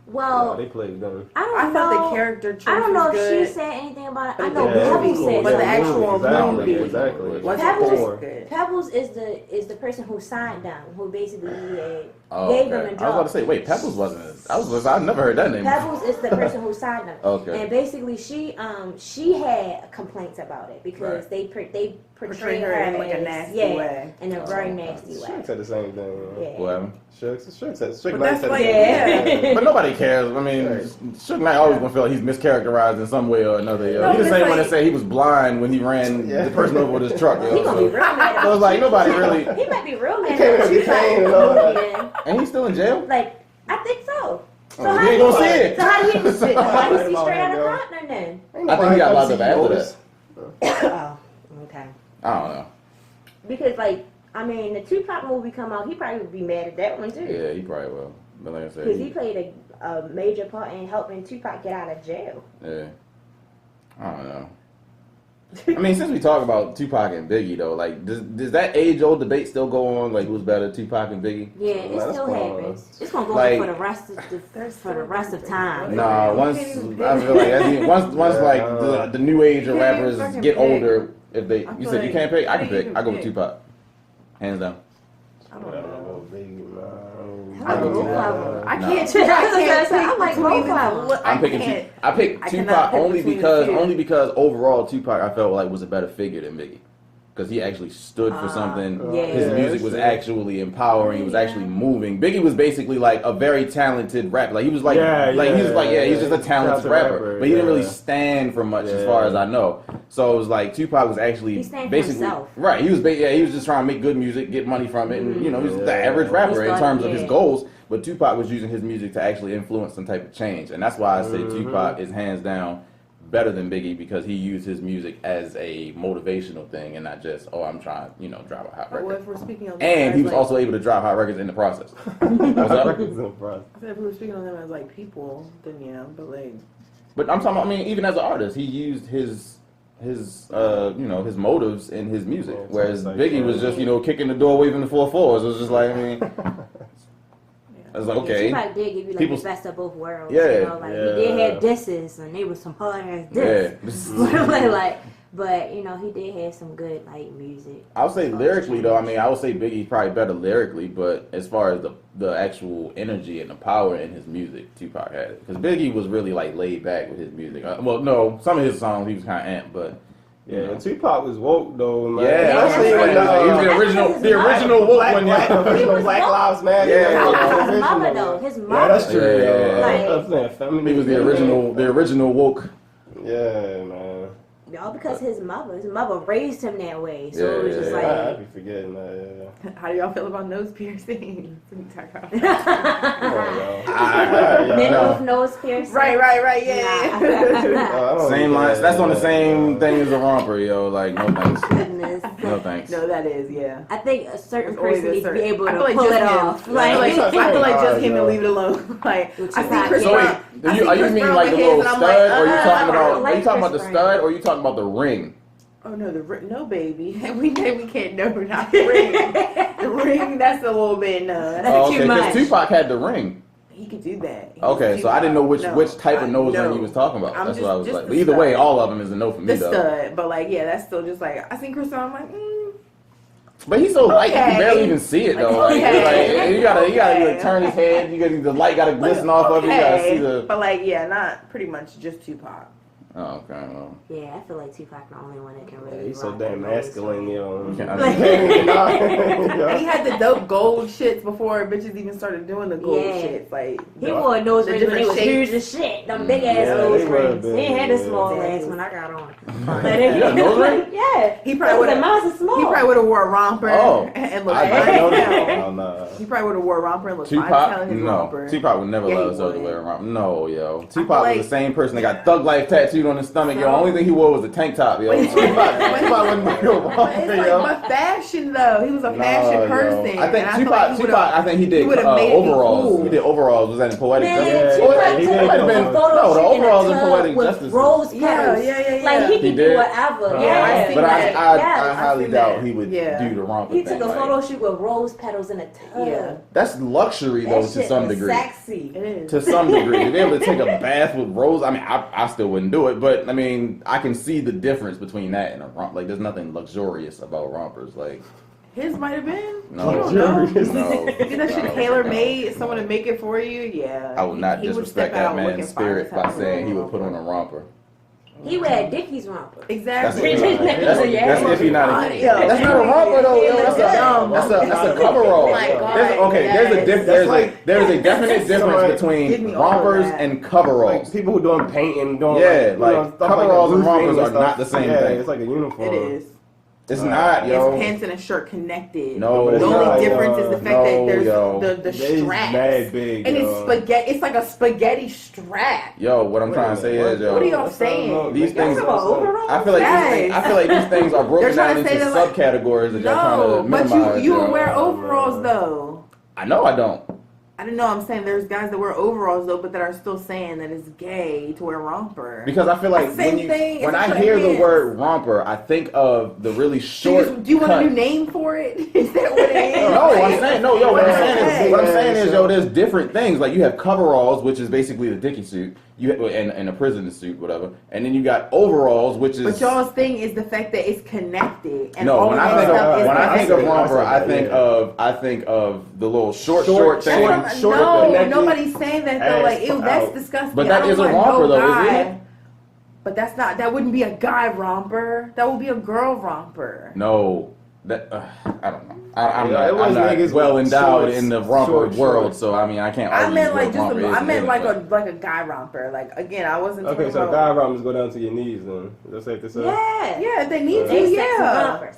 Well,
they played them.
I
thought the character choice
I don't know
was
if
good.
she said anything about it. I know
Yeah,
Pebbles said
but the
something.
actual movie
Exactly.
wasn't
Pebbles is the person who signed them, who basically
Oh,
gave
okay.
them a
I was
job.
about to say, wait, Pebbles wasn't. I never heard that name.
Pebbles is the person who signed them.
Okay.
And basically, she had complaints about it because they portrayed her
in like a
as-
nasty
yeah,
way.
in a very nasty way.
Shook said the same thing.
Yeah.
Well,
Shook said
But
Knight
that's
said
like,
the same thing.
but nobody cares. I mean, Suge Knight always gonna feel like he's mischaracterized in some way or another. Yo.
No,
He the
it's
same one
like-
that said he was blind when he ran the person over with his truck. Yo.
He gonna be real mad.
So it's like nobody really.
He might be real mad.
came in the cane and all that.
Yeah.
And he's still in jail.
Like, I think so. So
Oh, you ain't gonna see it.
So how do you Why is he straight out of Compton then?
I think he got locked up after that.
Oh, okay.
I don't know.
Because like, I mean, the Tupac movie come out, he probably would be mad at that one too.
Yeah, he probably will. But like I said,
Because he played a major part in helping Tupac get out of jail.
Yeah. I don't know. I mean, since we talk about Tupac and Biggie, though, like, does that age-old debate still go on? Like, who's better, Tupac and Biggie?
Yeah, it still happens. It's gonna go
like,
on for the rest of time.
Nah, once I feel like once like the new age of rappers get older, if they you said you can't pick, I can pick. I go with Tupac, hands down.
I don't know.
I go Tupac.
I can't pick. I
like both of them.
I'm picking. I picked Tupac only because overall Tupac I felt like was a better figure than Biggie. Because he actually stood for something.
Yeah.
His music was actually empowering. He was actually moving. Biggie was basically like a very talented rapper. Like he was like, he's just a talented rapper. But he didn't really stand for much as far as I know. So it was like Tupac was actually basically right. He was he was just trying to make good music, get money from it, and he was the average rapper in terms of his goals. But Tupac was using his music to actually influence some type of change, and that's why I say Tupac is hands down better than Biggie because he used his music as a motivational thing and not just I'm trying drop a hot record.
Well, if we're speaking of
and he was also able to drop hot records in the process. What's up?
If we were speaking on them as like people, then yeah, but like.
But I'm talking about, I mean, even as an artist, he used his motives in his music, whereas Biggie was just kicking the door, waving the 4/4s. It was just like, I mean. I was like, okay.
Tupac did give you like the best of both worlds.
Yeah.
He did have disses, and they were some hard ass disses. Yeah. But he did have some good like music.
I would say lyrically though, I mean, I would say Biggie's probably better lyrically, but as far as the actual energy and the power in his music, Tupac had it. Because Biggie was really like laid back with his music. Well, no, some of his songs he was kind of amped, but.
Yeah, Tupac was woke though, man.
Yeah,
he
was the original woke one.
Black Lives Matter.
His mother though, his mother.
Yeah, that's true.
He was the original woke.
Yeah, man.
All because his mother raised him that way. So it was just like
I be forgetting that. Yeah.
How do y'all feel about nose piercings?
Men with nose piercings.
Right. Yeah.
Same lines. That's on the same thing as a romper, yo. Like no thanks.
Goodness.
No thanks.
No, that is
I think a certain person needs to be able to
pull
it off.
I feel like just him and leave it alone. Like I see Chris Brown.
Are you mean like the little stud, or are you talking about the stud, or are you talking about the ring?
Oh no, no baby. We can't know not the ring. The ring, that's a little bit that's too much.
Because Tupac had the ring.
He could do that.
Okay, so I didn't know which type of nose ring he was talking about. That's what I was like. But either way, all of them is a no for me though.
The stud, but like that's still just like I seen Chris Brown. I'm like.
But he's so light, you can barely even see it though. Like, you gotta like, turn his head. The light gotta glisten off of it. You gotta see the.
But not pretty much just Tupac.
Oh, okay. Well.
Yeah, I feel like Tupac the only one that can really.
He's so damn masculine, yo.
He had the dope gold shits before bitches even started doing the gold shits. Like
he wore nose rings when they was huge as shit. Them big ass nose rings. He ain't had the small ass when I got on.
You got nose ring?
Yeah.
He probably would have wore a romper and looked fine. He probably would have wore a romper and looked fine.
No, Tupac would never let himself to wear a romper. No, yo. Tupac was the same person that got Thug Life tattooed on his stomach, yo. Only thing he wore was a tank top, yo. Tupac wouldn't wear a romper, yo.
But fashion though, he was a fashion person.
I think Tupac. I think he did overalls. He did overalls. Was that in Poetic Justice? The overalls in Poetic Justice.
Rose petals.
Yeah.
Like he could do whatever.
Yeah. But I highly doubt he would do the romper thing.
He took a photo shoot with rose petals in a tub. Yeah.
That's luxury though, to some degree.
Sexy. It is.
To some degree, to be able to take a bath with rose. I mean, I still wouldn't do it, but I mean, I can see the difference between that and a romper. Like, there's nothing luxurious about rompers. Like,
his might have been.
No,
you don't know.
No.
You that shit tailor made, someone to make it for you. Yeah.
I would not disrespect that man's spirit by saying he would put on a romper.
He wear Dickies romper.
Exactly.
That's if he not. That's not a romper though. That's a coverall. There's a definite difference between rompers and coveralls.
Like people who doing painting,
coveralls and rompers are not the same thing.
It's like a uniform.
It is.
It's not, yo.
It's pants and a shirt connected.
No,
the only
not,
difference is the fact that there's the
They
straps.
mad big,
and
yo.
it's spaghetti. It's like a spaghetti strap.
Yo, what I'm trying to say is, yo.
What are y'all saying?
These things.
overalls?
I feel like these things are broken
They're trying
down
to
into
say that, like,
subcategories that y'all trying to minimize.
but you
yo.
would wear overalls though.
I know I don't.
I don't know. I'm saying there's guys that wear overalls though, but that are still saying that it's gay to wear romper.
Because I feel like when I hear the word romper, I think of the really short.
Do you want a new name for it? Is that what it is?
No, I'm saying no, yo. What I'm saying is, yo, there's different things. Like you have coveralls, which is basically the Dickie suit. You and a prison suit, whatever, and then you got overalls, which is.
But y'all's thing is the fact that it's connected. And
no,
all
when
that
I
stuff
think of romper, I think of the little short thing.
No, nobody's saying that though. Like, ew, that's disgusting.
But that is a romper, though, isn't it?
But that's not. That wouldn't be a guy romper. That would be a girl romper.
No, that I don't know. I'm
Yeah,
not well endowed
shorts,
in the romper world,
shorts.
so I mean I can't.
I meant like
just.
I meant like a guy romper. Like again, I wasn't.
Okay, so guy rompers go down to your knees then. Is that safe to say?
Yeah, if they need to,
They
yeah.
sexy rompers.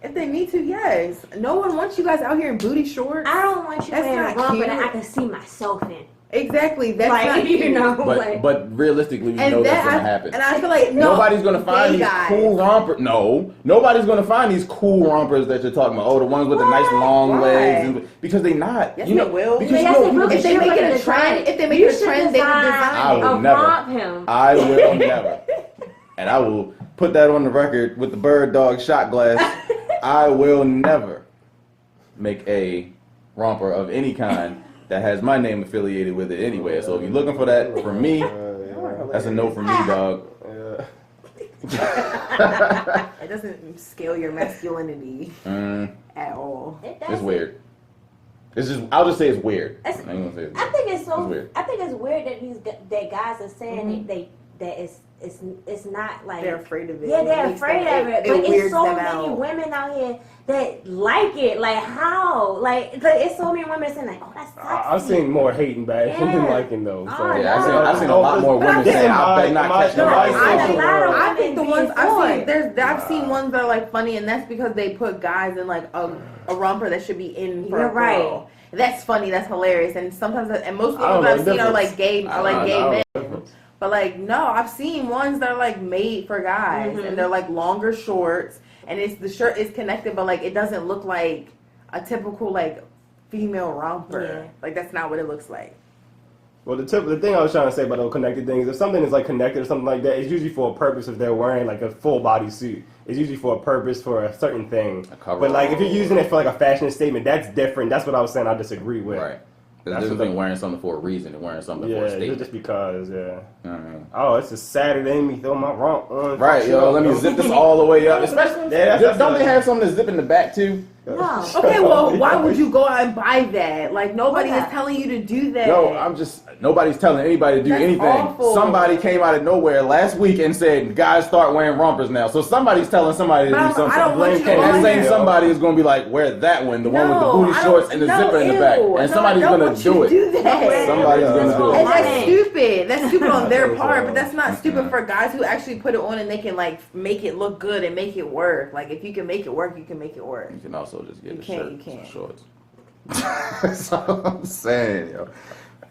If they need to, yes. No one wants you guys out here in booty shorts.
I don't want you
That's
wearing a
not
romper
cute.
that I can see myself in.
Exactly. That's
like,
not
you
cute.
know,
But realistically, we know that's gonna happen.
And I feel like
nobody's gonna find these
guys.
cool rompers. No, nobody's gonna find these cool rompers that you're talking about. Oh, the ones with the nice long legs, because they not.
Yes,
you know,
they will.
Because
Yes, they will.
If they make it a trend, they would design
I
it.
will never.
Romp-him.
I will never. And I will put that on the record with the bird dog shot glass. I will never make a romper of any kind that has my name affiliated with it anyway. So if you're looking for that from me, that's a no from me, dog.
It doesn't scale your masculinity at all.
It's weird. It's just, I'll just say it's weird. I ain't gonna say it's weird.
I think it's so.
weird.
I think it's weird that guys are saying that it's not like
They're afraid of it.
Yeah, they're afraid of it. But it's so many women out here that like it. Like how? Like it's so many women saying like, oh, that's sexy.
I've seen more hating back than liking though. So.
Oh,
Yeah,
no.
I've seen a lot more women saying, I better not catch nobody.
I think the ones I've seen ones that are like funny, and that's because they put guys in like a romper that should be in for a girl. That's funny. That's hilarious. And sometimes, and most people that I've seen are like gay, men. But like, no, I've seen ones that are like made for guys, and they're like longer shorts, and the shirt is connected, but like it doesn't look like a typical like female romper.
Yeah.
Like that's not what it looks like.
Well, the thing I was trying to say about those connected things, if something is like connected or something like that, it's usually for a purpose. If they're wearing like a full body suit, it's usually for a purpose for a certain thing. But like if you're using it for like a fashion statement, that's different. That's what I was saying. I disagree with.
Right. There's a difference between wearing something for a reason and wearing something for a
Yeah,
statement.
just because, Oh, it's a Saturday, me throw my romp on.
Right, yo, let me zip this all the way up. Especially, don't they have something to zip in the back too?
No.
Okay, well, why would you go out and buy that? Like nobody is telling you to do that.
No, nobody's telling anybody to do anything.
Awful.
Somebody came out of nowhere last week and said, guys start wearing rompers now. So somebody's telling somebody to do something.
I don't want you to
and that same
that.
somebody is going to be like, wear that one, the one with the booty shorts and the zipper in the back. And somebody's going to do it. Somebody's going to do it.
And that's stupid. That's stupid on their part, but that's not stupid for guys who actually put it on and they can like make it look good and make it work. Like if you can make it work, you can make it work.
You can also just get a
can't,
shirt
you can't.
and shorts. That's all I'm saying, yo.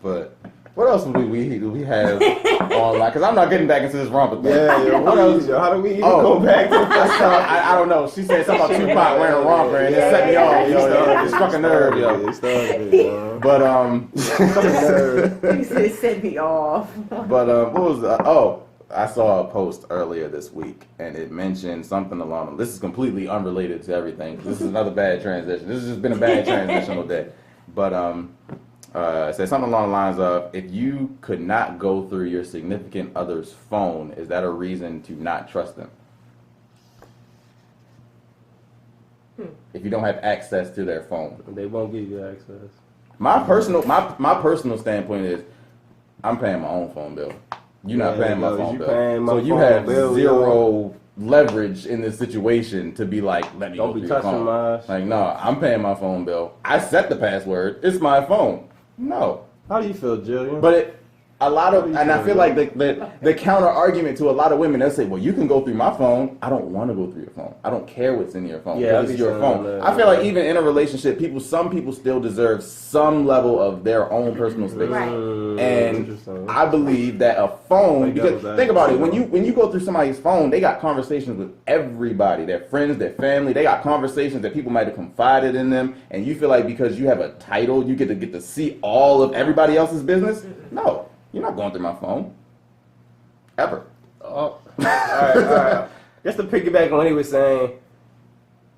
But what else do we have online? Because I'm not getting back into this romper thing.
Yeah,
what else?
How do we even go back to the first time?
I don't know. She said something about Tupac wearing a romper and it set me off. Yo, it struck a nerve, yo.
It started it, yo.
But
It set me off.
But what was I saw a post earlier this week and it mentioned something along. This is completely unrelated to everything. This is another bad transition. This has just been a bad transition all day. But it said something along the lines of, if you could not go through your significant other's phone, is that a reason to not trust them? If you don't have access to their phone,
They won't give you access.
my personal standpoint is, I'm paying my own phone bill. You're not paying my phone bill. So you have zero leverage in this situation to be like, let me
Don't
go
be
through your
touching
phone.
mine.
Like, no, I'm paying my phone bill. I set the password. It's my phone. No.
How do you feel, Jillian?
But a lot of, and I feel like the counter argument to a lot of women, they'll say, well, you can go through my phone. I don't want to go through your phone. I don't care what's in your phone.
Yeah,
it's your phone. I feel like even in a relationship, some people still deserve some level of their own personal space.
Right.
And I believe that a phone, because think about it, when you go through somebody's phone, they got conversations with everybody, their friends, their family. They got conversations that people might have confided in them, and you feel like because you have a title, you get to see all of everybody else's business. No. You're not going through my phone. Ever.
Oh. All right. Just to piggyback on what he was saying,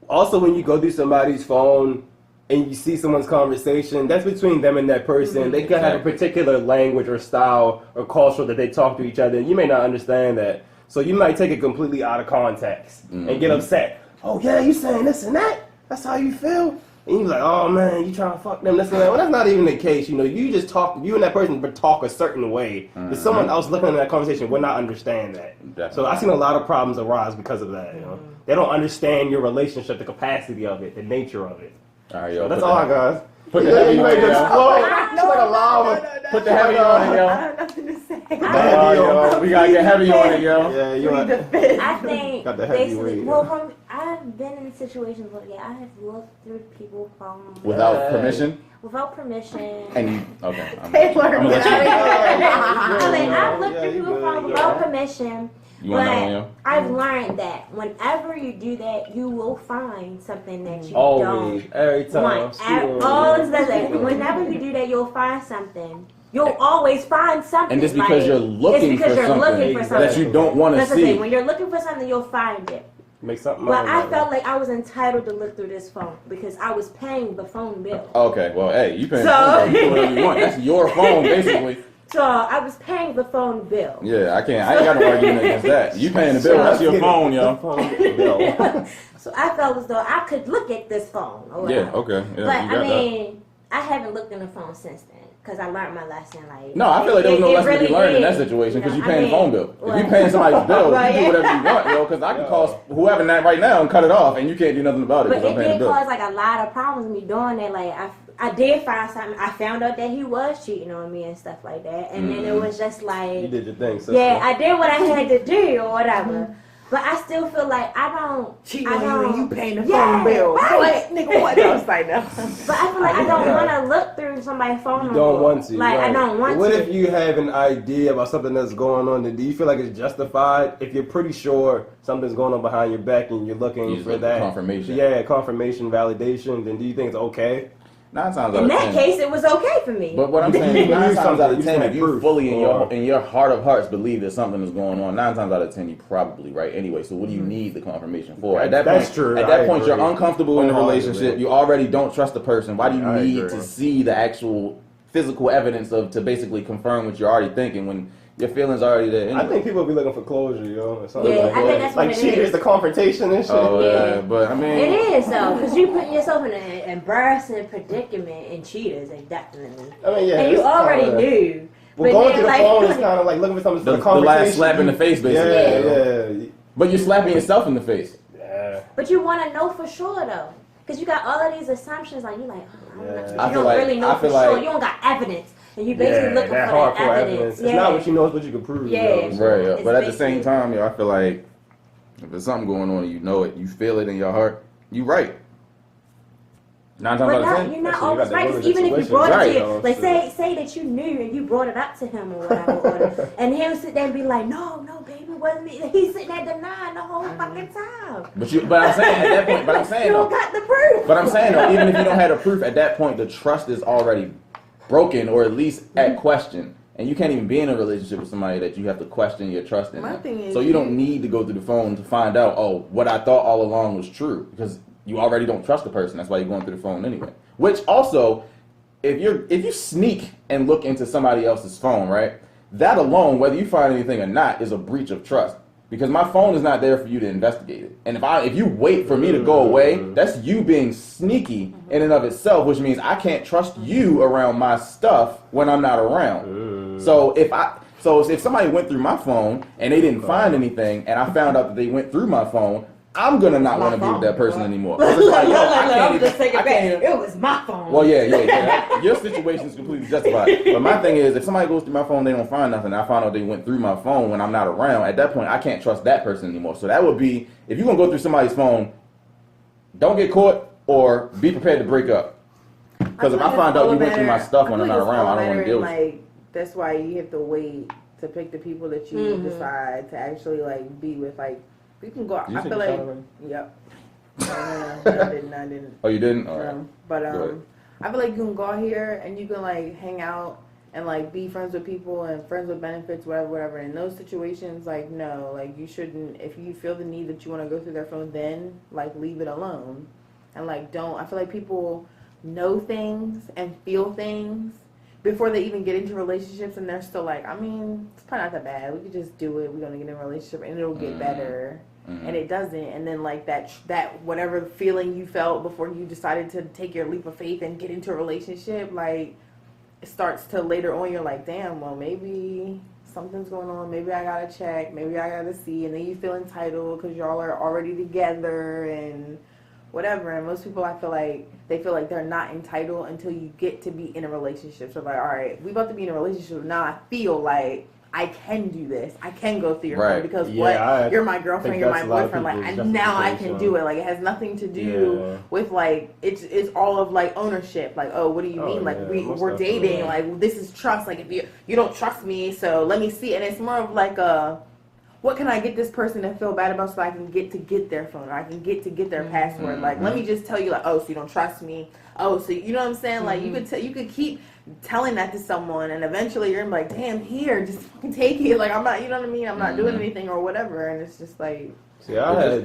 also when you go through somebody's phone and you see someone's conversation, that's between them and that person. They could have a particular language or style or culture that they talk to each other. You may not understand that. So you might take it completely out of context and get upset. Oh, yeah, you saying this and that? That's how you feel? And you're like, oh man, you trying to fuck them, this and that. Well, that's not even the case. You know, you and that person talk a certain way. If someone else looking at that conversation would not understand that.
Definitely.
So I've seen a lot of problems arise because of that. You know, they don't understand your relationship, the capacity of it, the nature of it.
All right,
So that's all, guys.
Put the heavy on it, yo.
It's like a lava.
Put the heavy on it, yo.
I have nothing to say.
Yo. We gotta get heavy on it, yo.
Yeah, you are.
I think
Got the heavy
basically,
weight.
well, I've been in situations where I have looked through people's phones
Without permission?
without permission.
And you, okay.
Taylor,
I'm gonna let you-
I've looked through people's phones without permission.
You want that one,
But
yo?
I've learned that whenever you do that, you will find something that you
Always,
don't
every time.
want. Whenever you do that, you'll find something. You'll always find something.
And just because you're looking for something that you don't want to
That's the thing.
see.
When you're looking for something, you'll find it.
Make something.
But I felt like I was entitled to look through this phone because I was paying the phone bill.
Okay, well, hey, you paying
So-
the phone bill, you do whatever you want. That's your phone, basically.
So I was paying the phone bill.
Yeah, I ain't got no argument against that. You paying the bill, that's your phone, yo.
So I felt as though I could look at this phone. Or
Yeah,
whatever.
okay. Yeah,
But
you got
I mean, I haven't looked in the phone since then because I learned my lesson. Like,
no, I feel like there was no lesson to be learned in that
is.
situation because
You
you
know,
paying the phone bill. If you
what?
paying somebody's bill,
Right,
you do
yeah.
whatever you want, yo, because I can call whoever that right now and cut it off, and you can't do nothing about it
But
because
it
I'm paying
did
the bill.
cause like a lot of problems with me doing that. Like I did find something. I found out that he was cheating on me and stuff like that. And then it was just like,
You did your thing, sister.
yeah, I did what I had to do or whatever. But I still feel like I don't.
cheating
I
on you
don't.
and you paying the
Yeah,
phone bill.
right.
What? Nigga, what? I was like, no.
But I feel like I don't want to look through somebody's phone.
You
no
don't
more.
want to.
Like
right.
I don't want
What
to.
if you have an idea about something that's going on? Do you feel like it's justified? If you're pretty sure something's going on behind your back and you're looking
You just
for
look for
that
confirmation.
Yeah, confirmation, validation. Then do you think it's okay?
9 times out
In
of
that
10.
case, it was okay for me.
But what I'm saying, 9 times out of 10, if you
proof.
fully in your heart of hearts believe that something is going on, 9 times out of 10 you probably right anyway. So what do you need the confirmation for? At that
That's
point,
true.
At that
I
point,
agree.
you're uncomfortable in the
Wholeheartedly.
relationship. You already don't trust the person. Why do you
I
need
agree.
to see the actual physical evidence to basically confirm what you're already thinking when your feelings are already there? Anyway?
I think people will be looking for closure, yo. Or something
Yeah,
like
I think
that.
that's
like
what it
cheaters,
is.
the confrontation and shit.
Oh
Yeah.
yeah, but I mean,
It is though, because you putting yourself in an embarrassing predicament, and cheaters, definitely.
I mean, yeah.
And you
it's
already
kinda,
knew.
Well,
But
going
then,
through the
like,
phone is kind of like looking for something for
the
the conversation.
last slap in the face, basically.
Yeah.
But you're slapping yourself in the face.
Yeah.
But you want to know for sure though, because you got all of these assumptions. Like you're like, oh, I'm not
Yeah.
sure.
I
You
feel
don't
like-
really know
I
for
feel
sure.
like-
You don't got evidence, and you basically looking for that
hardcore
evidence.
It's not what you know, it's what you can prove.
Yeah.
yo.
Right, yeah.
It's
But at the same
basically-
time, yo, I feel like if there's something going on and you know it, you feel it in your heart, you right. 9 times
But
out of
not,
10.
you're not
So you
always
got
right.
the
'Cause even if you
women's
brought it
situation.
to you,
Right.
like say that you knew and you brought it up to him or whatever, and he'll sit there and be like, no, baby, it wasn't me. He's sitting there denying the whole fucking time.
But I'm saying at that point, but I'm saying
You
though,
don't got the proof.
but I'm saying though, even if you don't have the proof at that point, the trust is already broken or at least at question. And you can't even be in a relationship with somebody that you have to question your trust in.
My
them.
thing is
So you don't need to go through the phone to find out, oh, what I thought all along was true. Because you already don't trust the person. That's why you're going through the phone anyway. Which also, if you sneak and look into somebody else's phone, right? That alone, whether you find anything or not, is a breach of trust. Because my phone is not there for you to investigate it. And if you wait for me to go away, that's you being sneaky in and of itself, which means I can't trust you around my stuff when I'm not around. So if somebody went through my phone and they didn't find anything, and I found out that they went through my phone, I'm gonna not want to be with that person anymore. It's like, yo,
I'm just taking it back. It was my phone.
Well, yeah. Your situation is completely justified. But my thing is, if somebody goes through my phone, they don't find nothing. I find out they went through my phone when I'm not around. At that point, I can't trust that person anymore. So that would be, if you're gonna go through somebody's phone, don't get caught or be prepared to break up. Because if I find out you went through my stuff when I'm not around, I don't want to deal with it.
That's why you have to wait to pick the people that you decide to actually like be with. Like, you can go. I feel like, yep. No, I didn't.
Oh, you didn't? All right.
But I feel like you can go out here and you can like hang out and like be friends with people and friends with benefits, whatever. In those situations, like no, like you shouldn't. If you feel the need that you want to go through their phone, then like leave it alone. And like don't. I feel like people know things and feel things before they even get into relationships, and they're still like, I mean, it's probably not that bad. We could just do it. We're gonna get in a relationship and it'll get better. And it doesn't, and then like that whatever feeling you felt before you decided to take your leap of faith and get into a relationship, like it starts to later on you're like, damn, well maybe something's going on, maybe I gotta check, maybe I gotta see, and then you feel entitled because y'all are already together and whatever. And most people, I feel like they feel like they're not entitled until you get to be in a relationship. So like, all right, we about to be in a relationship now. I feel like I can do this. I can go through your phone because you're my girlfriend, you're my boyfriend. Like now I can do it. Like it has nothing to do with like it's all of like ownership. Like, oh, what do you mean? Like we're dating. Yeah. Like this is trust. Like if you don't trust me, so let me see. And it's more of like what can I get this person to feel bad about so I can get their phone, or I can get their password. Like let me just tell you like, oh, so you don't trust me. Oh, so you know what I'm saying? Like you could keep telling that to someone, and eventually you're like, damn, here, just fucking take it. Like I'm not, you know what I mean? I'm not doing anything or whatever, and it's just like.
See, I had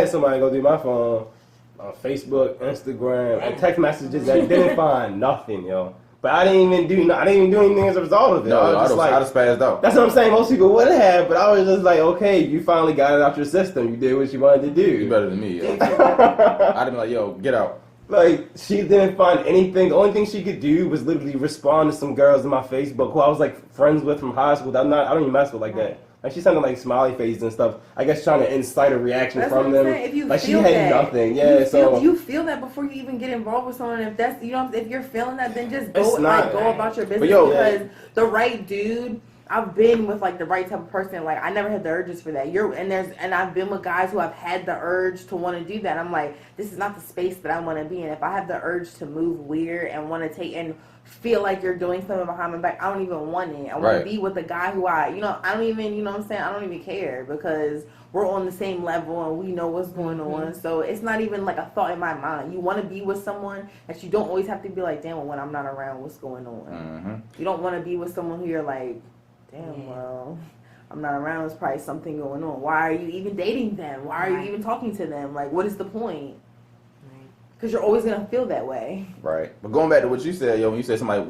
somebody go through my phone on Facebook, Instagram, and text messages that didn't find nothing, yo. But I didn't even do anything as a result of it.
No,
I was just like,
I'd have spazzed out.
That's what I'm saying. Most people would have, but I was just like, okay, you finally got it out your system. You did what you wanted to do.
You better than me. Yo. I'd have been like, yo, get out.
Like, she didn't find anything. The only thing she could do was literally respond to some girls in my Facebook who I was like friends with from high school. I don't even mess with like that. Like she sending like smiley faces and stuff. I guess trying to incite a reaction from them. Like she had nothing. Yeah, so
you feel that before you even get involved with someone. If that's if you're feeling that, then just go about your business. Because the right dude. I've been with like the right type of person. Like I never had the urges for that. And I've been with guys who have had the urge to want to do that. I'm like, this is not the space that I want to be in. If I have the urge to move weird and want to take and feel like you're doing something behind my back, I don't even want it. I want to be with a guy who I don't even, you know what I'm saying? I don't even care because we're on the same level and we know what's going on. So it's not even like a thought in my mind. You want to be with someone that you don't always have to be like, damn, well, when I'm not around, what's going on? You don't want to be with someone who you're like, damn, well, I'm not around. There's probably something going on. Why are you even dating them? Why are you even talking to them? Like, what is the point? Because you're always gonna feel that way.
Right. But going back to what you said, yo, when you said somebody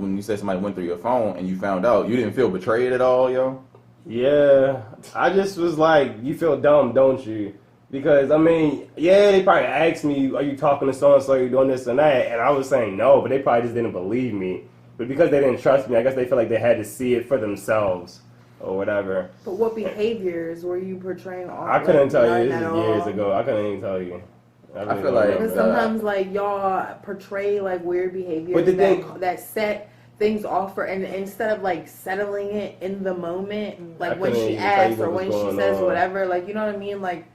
went through your phone and you found out, you didn't feel betrayed at all, yo?
Yeah, I just was like, you feel dumb, don't you? Because I mean, yeah, they probably asked me, are you talking to so and so? Are you doing this and that? And I was saying no, but they probably just didn't believe me. But because they didn't trust me, I guess they feel like they had to see it for themselves or whatever.
But what behaviors were you portraying?
I couldn't tell you. This is years ago. I couldn't even tell you.
I feel like
because sometimes like y'all portray like weird behaviors that set things off for, and instead of like settling it in the moment, like when she asks or when she says whatever, like you know what I mean, like.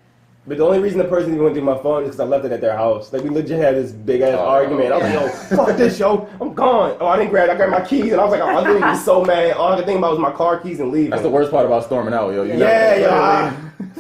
But the only reason the person even went through my phone is because I left it at their house. Like, we legit had this big-ass argument. I was like, yo, fuck this, yo. I'm gone. Oh, I grabbed my keys, and I was like, I literally was so mad. All I could think about was my car keys and leaving.
That's the worst part about storming out, yo.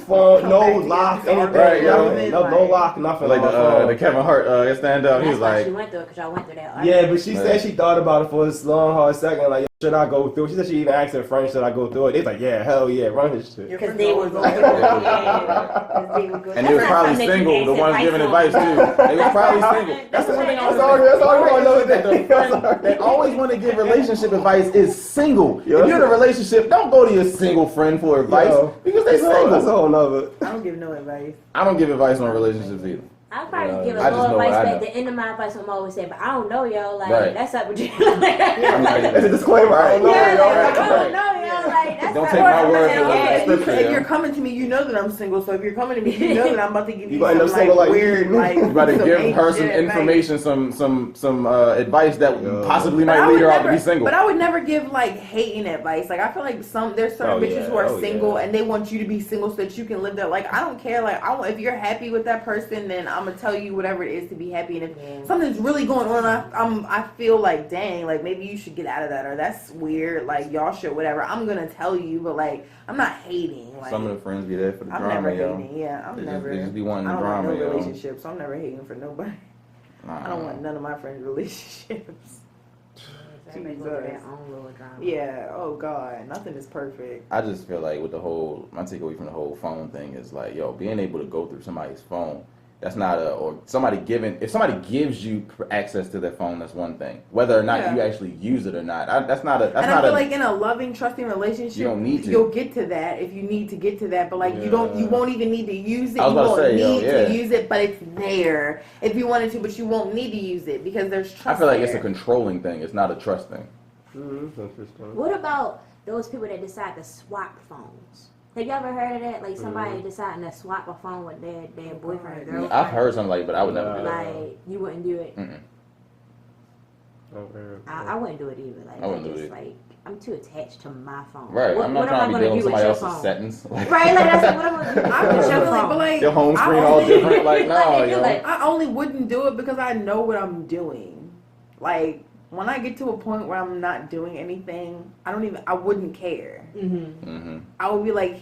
Phone, no lock, anything. Right, no lock, nothing.
Like the Kevin Hart stand up. He was like,
she went through it because y'all went through that.
Yeah, but she said she thought about it for a long, hard second. Like, should I go through it? She said she even asked her friends, should I go through it? They was like, yeah, hell yeah, run this shit.
Because they were going through it.
And they was probably single, the ones giving advice too. They was probably single. That's the one thing I was
That's all I know.
They always want to give relationship advice is single. If you're in a relationship, don't go to your single friend for advice because they single.
That's a whole nother.
I don't give no advice.
I don't give advice on relationships either.
I'll probably give a little advice, but at the end of my advice, I'm always saying, but I don't know, yo. Like, that's up with you.
It's a disclaimer. I don't know, yo.
I don't know, yo. Like, that's
Don't take my word for
If
scripture.
you're coming to me, you know that I'm single. So if you're coming to me, you know that I'm about to give you
gonna end up
some
single like
weird,
me.
like
You about to
some
give her some
ancient
information, some advice that possibly
But
might
I
lead
would
her out to
never-
be single.
But I would never give like hating advice. Like I feel like there's certain bitches who are single and they want you to be single so that you can live that. Like I don't care. Like if you're happy with that person, then I'm gonna tell you whatever it is to be happy. And if something's really going on, I feel like dang, like maybe you should get out of that or that's weird. Like y'all should whatever. I'm gonna tell you, but like I'm not hating. Like
Some of the friends be there for the
I'm
drama,
never
yo.
hating. Yeah,
They just be wanting
I
the
don't want
drama,
no
yo.
relationship, so I'm never hating for nobody. I don't want none of my friends' relationships.
Everybody go through their own little drama.
Yeah. Oh God, nothing is perfect.
I just feel like with my takeaway from the whole phone thing is like, yo, being able to go through somebody's phone, that's not if somebody gives you access to their phone, that's one thing. Whether or not you actually use it or not, that's not a.
I feel like in a loving, trusting relationship,
you don't need to.
You'll get to that if you need to get to that, but like you won't even need to use it.
I was
You
about to
won't
say,
need to use it, but it's there if you wanted to, but you won't need to use it because there's trust.
I feel like
there.
it's a controlling thing. It's not a trust thing.
Interesting.
What about those people that decide to swap phones? Have you ever heard of that? Like somebody deciding to swap a phone with their boyfriend or girlfriend?
I've heard something like, but I would never do that.
Like you wouldn't do it.
Mm-mm.
I wouldn't do it either. Like
I wouldn't do
just
it.
like I'm too attached to my phone.
Right, I'm not trying to be dealing with somebody else's
phone?
settings.
Right, like that's like, what am I gonna do?
I
with your
really,
phone?
but like
Your home
I
screen all
only-
different. Like, no,
Like,
yo.
like-
I only wouldn't do it because I know what I'm doing. Like when I get to a point where I'm not doing anything, I wouldn't care. I would be like,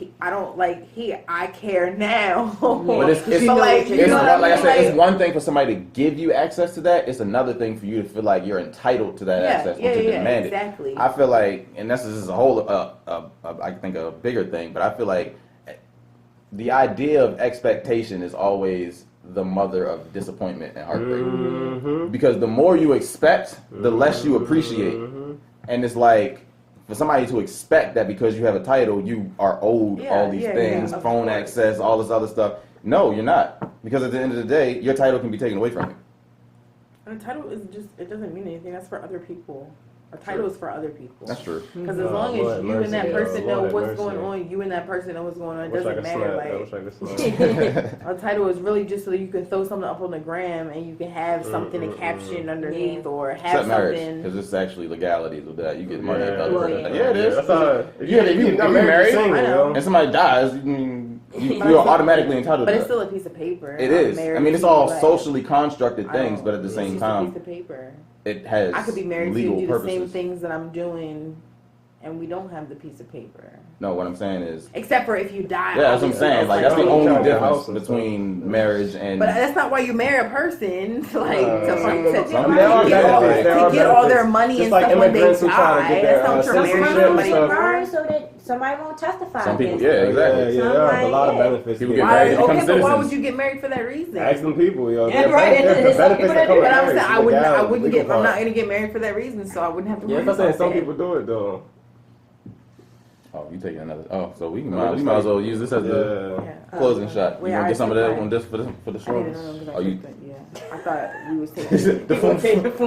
I care now.
But it's
You know what I
like I said,
mean?
it's one thing for somebody to give you access to that. It's another thing for you to feel like you're entitled to that access, to demand it.
Exactly.
I feel like, and this is a whole, I think a bigger thing, but I feel like the idea of expectation is always the mother of disappointment and heartbreak. Because the more you expect, the less you appreciate. And it's like, for somebody to expect that because you have a title, you are owed all these things, phone access, all this other stuff. No, you're not. Because at the end of the day, your title can be taken away from you.
And a title is it doesn't mean anything. That's for other people. A title is for other people.
That's true.
Because as long as you and that person know what's going on, you and that person know what's going on, it doesn't matter. A title is really just so you can throw something up on the gram and you can have something to caption underneath or have
Except marriage,
something.
because it's actually legalities with that. You get money.
Yeah,
it is.
That's how,
If you're married
single,
and somebody dies, you are automatically entitled
but
to
it's
that.
still a piece of paper.
It is. I mean, it's all socially constructed things, but at the
It's
same
just
time,
a piece of paper.
it has
I could be married to
legal
you and do
purposes.
the same things that I'm doing, and we don't have the piece of paper.
No, what I'm saying is,
Except for if you die.
yeah, that's what I'm saying. Like that's the
like,
only
oh,
difference
yeah.
between marriage and.
But that's not why you marry a person, like
to
get all their money and stuff when they die. That's not what you're marrying somebody for.
So that somebody won't testify.
Some people,
against them.
exactly.
Yeah, there's a lot of benefits.
People get married to become
Okay, but why
citizens.
would you get married for that reason?
Ask them people, yo.
Yeah, right.
There's benefits that come with
But I'm saying
marriage.
I wouldn't get. I'm
Legal
not
part.
gonna get married for that reason, so I wouldn't have to.
Yeah,
worry
that's what I'm saying.
about
Some
that.
people do it though.
Oh, you taking another? Oh, so we might as well use this as the
Yeah.
closing shot. You
Wait,
gonna
I
get some of
said
that
mine.
on this for the
I
show?
didn't know because
Oh, you?
I thought we was taking.
The phone.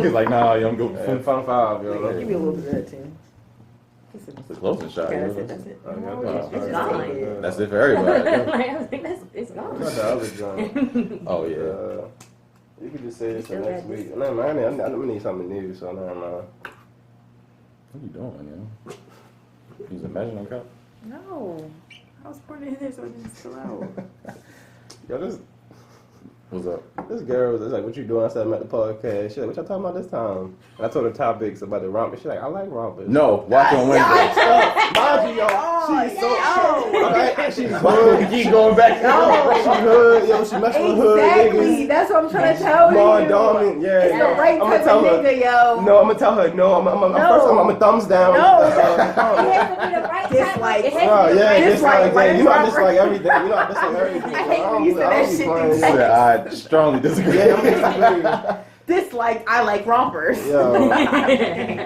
He's like, nah, I'm good.
And fun five, yo.
Give me a little bit of that too.
It's the closing shot.
Okay,
yo.
that's it. That's it.
It's gone.
That's it for everybody.
Like, I was like, it's gone.
Not the other joint.
Oh yeah.
You could just say this for
Still
next
got
week. No, man, I'm gonna need something new, so never mind.
What you doing, yo? Use a measuring cup.
No, I was pouring it in there so it didn't spill out.
Yo,
What's up?
this girl was like, "What you doing?" I said, "I'm at the podcast." She's like, "What y'all talking about this time?" And I told her topics about the romp. She's like, "I like rompers."
No, watch on Wednesday.
Mind you, yo, she's so she's
You
hood.
keep going back.
She hood, yo. She mess with hood
Exactly.
niggas.
That's what I'm trying to tell
More
you.
dominant, yeah.
It's the right
I'ma
type
tell
of
her.
nigga, yo.
No, I'm gonna tell her. No, I'm a thumbs down.
No.
It has to be the right
Dislike.
type. It has
Oh
to be the
yeah,
right
dislike.
right,
Yeah, you know I
right,
dislike everything. You know I dislike everything.
I hate when you say that shit.
I strongly disagree.
Yeah, I'm disagree.
disliked I like rompers.
Yo.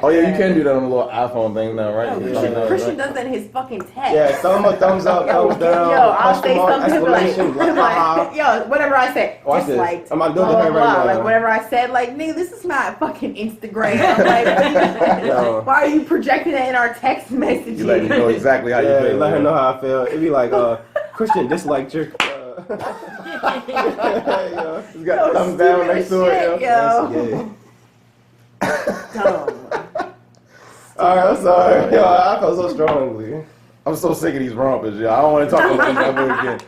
Oh yeah, you can do that on the little iPhone thing now, right?
Christian does that in his fucking text.
Yeah, thumb up, thumbs up, thumbs down.
Yo, I'll say something to
exclamation,
like, yo, whatever I say,
Watch this.
disliked.
I'm not doing
blah,
it
blah,
right
blah.
now.
Like whatever I said, like nigga, this is not fucking Instagram. Like,
Yo.
why are you projecting that in our text messages?
You let me know exactly how you
Yeah,
feel.
let her know how I feel. It'd be like, Christian disliked your. Yo,
It's got thumbs down next to it,
yo. Dumb.
Alright, I'm sorry. Yo, I felt so strongly.
I'm so sick of these rompers, yo. I don't want to talk about this ever again.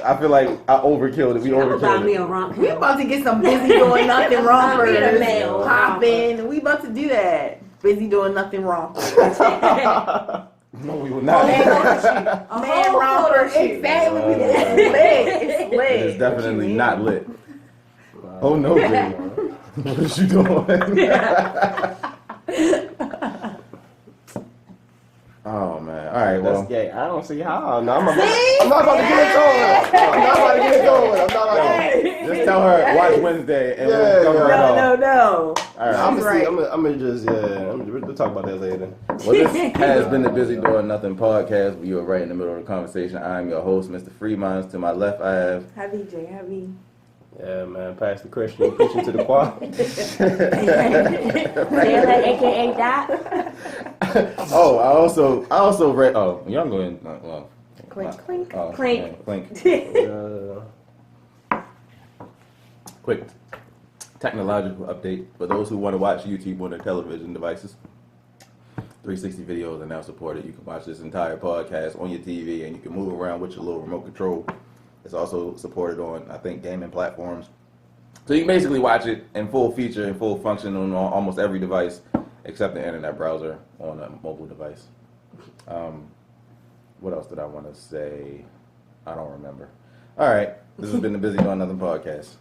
I feel like I overkilled it. We
Buy me
overkilled
a
it.
romp.
We about to get some busy doing nothing rompers.
Be the male
Popping. We about to do that. Busy doing nothing rompers.
No, we will not.
Man romper. Exactly. It's lit. It's lit.
It is definitely not lit. Oh no, baby. What is you doing? Oh man. All right. Well.
That's gay. I don't see how. No, I'm not about to get into it. I'm not about to get into it. I'm not about to.
Just tell her watch Wednesday and
Yeah,
we'll cover it all.
No.
All right.
I'm
right.
gonna just we'll talk about that later.
Well, this has been the Busy Doing Nothing podcast. You are right in the middle of the conversation. I'm your host, Mr. Fremont. To my left, I have.
Heavy J. Heavy.
Yeah, man. Pastor Christian preaching to the choir.
Taylor, aka Dot.
Oh, I also read. Oh, y'all go ahead. Well,
Clink, clink.
oh,
Clink.
man, clink. Quick technological update for those who want to watch YouTube on their television devices. 360 videos are now supported. You can watch this entire podcast on your TV, and you can move around with your little remote control. It's also supported on, I think, gaming platforms. So you can basically watch it in full feature and full function on almost every device except the internet browser on a mobile device. What else did I want to say? I don't remember. All right. This has been the Busy Doing Nothing podcast.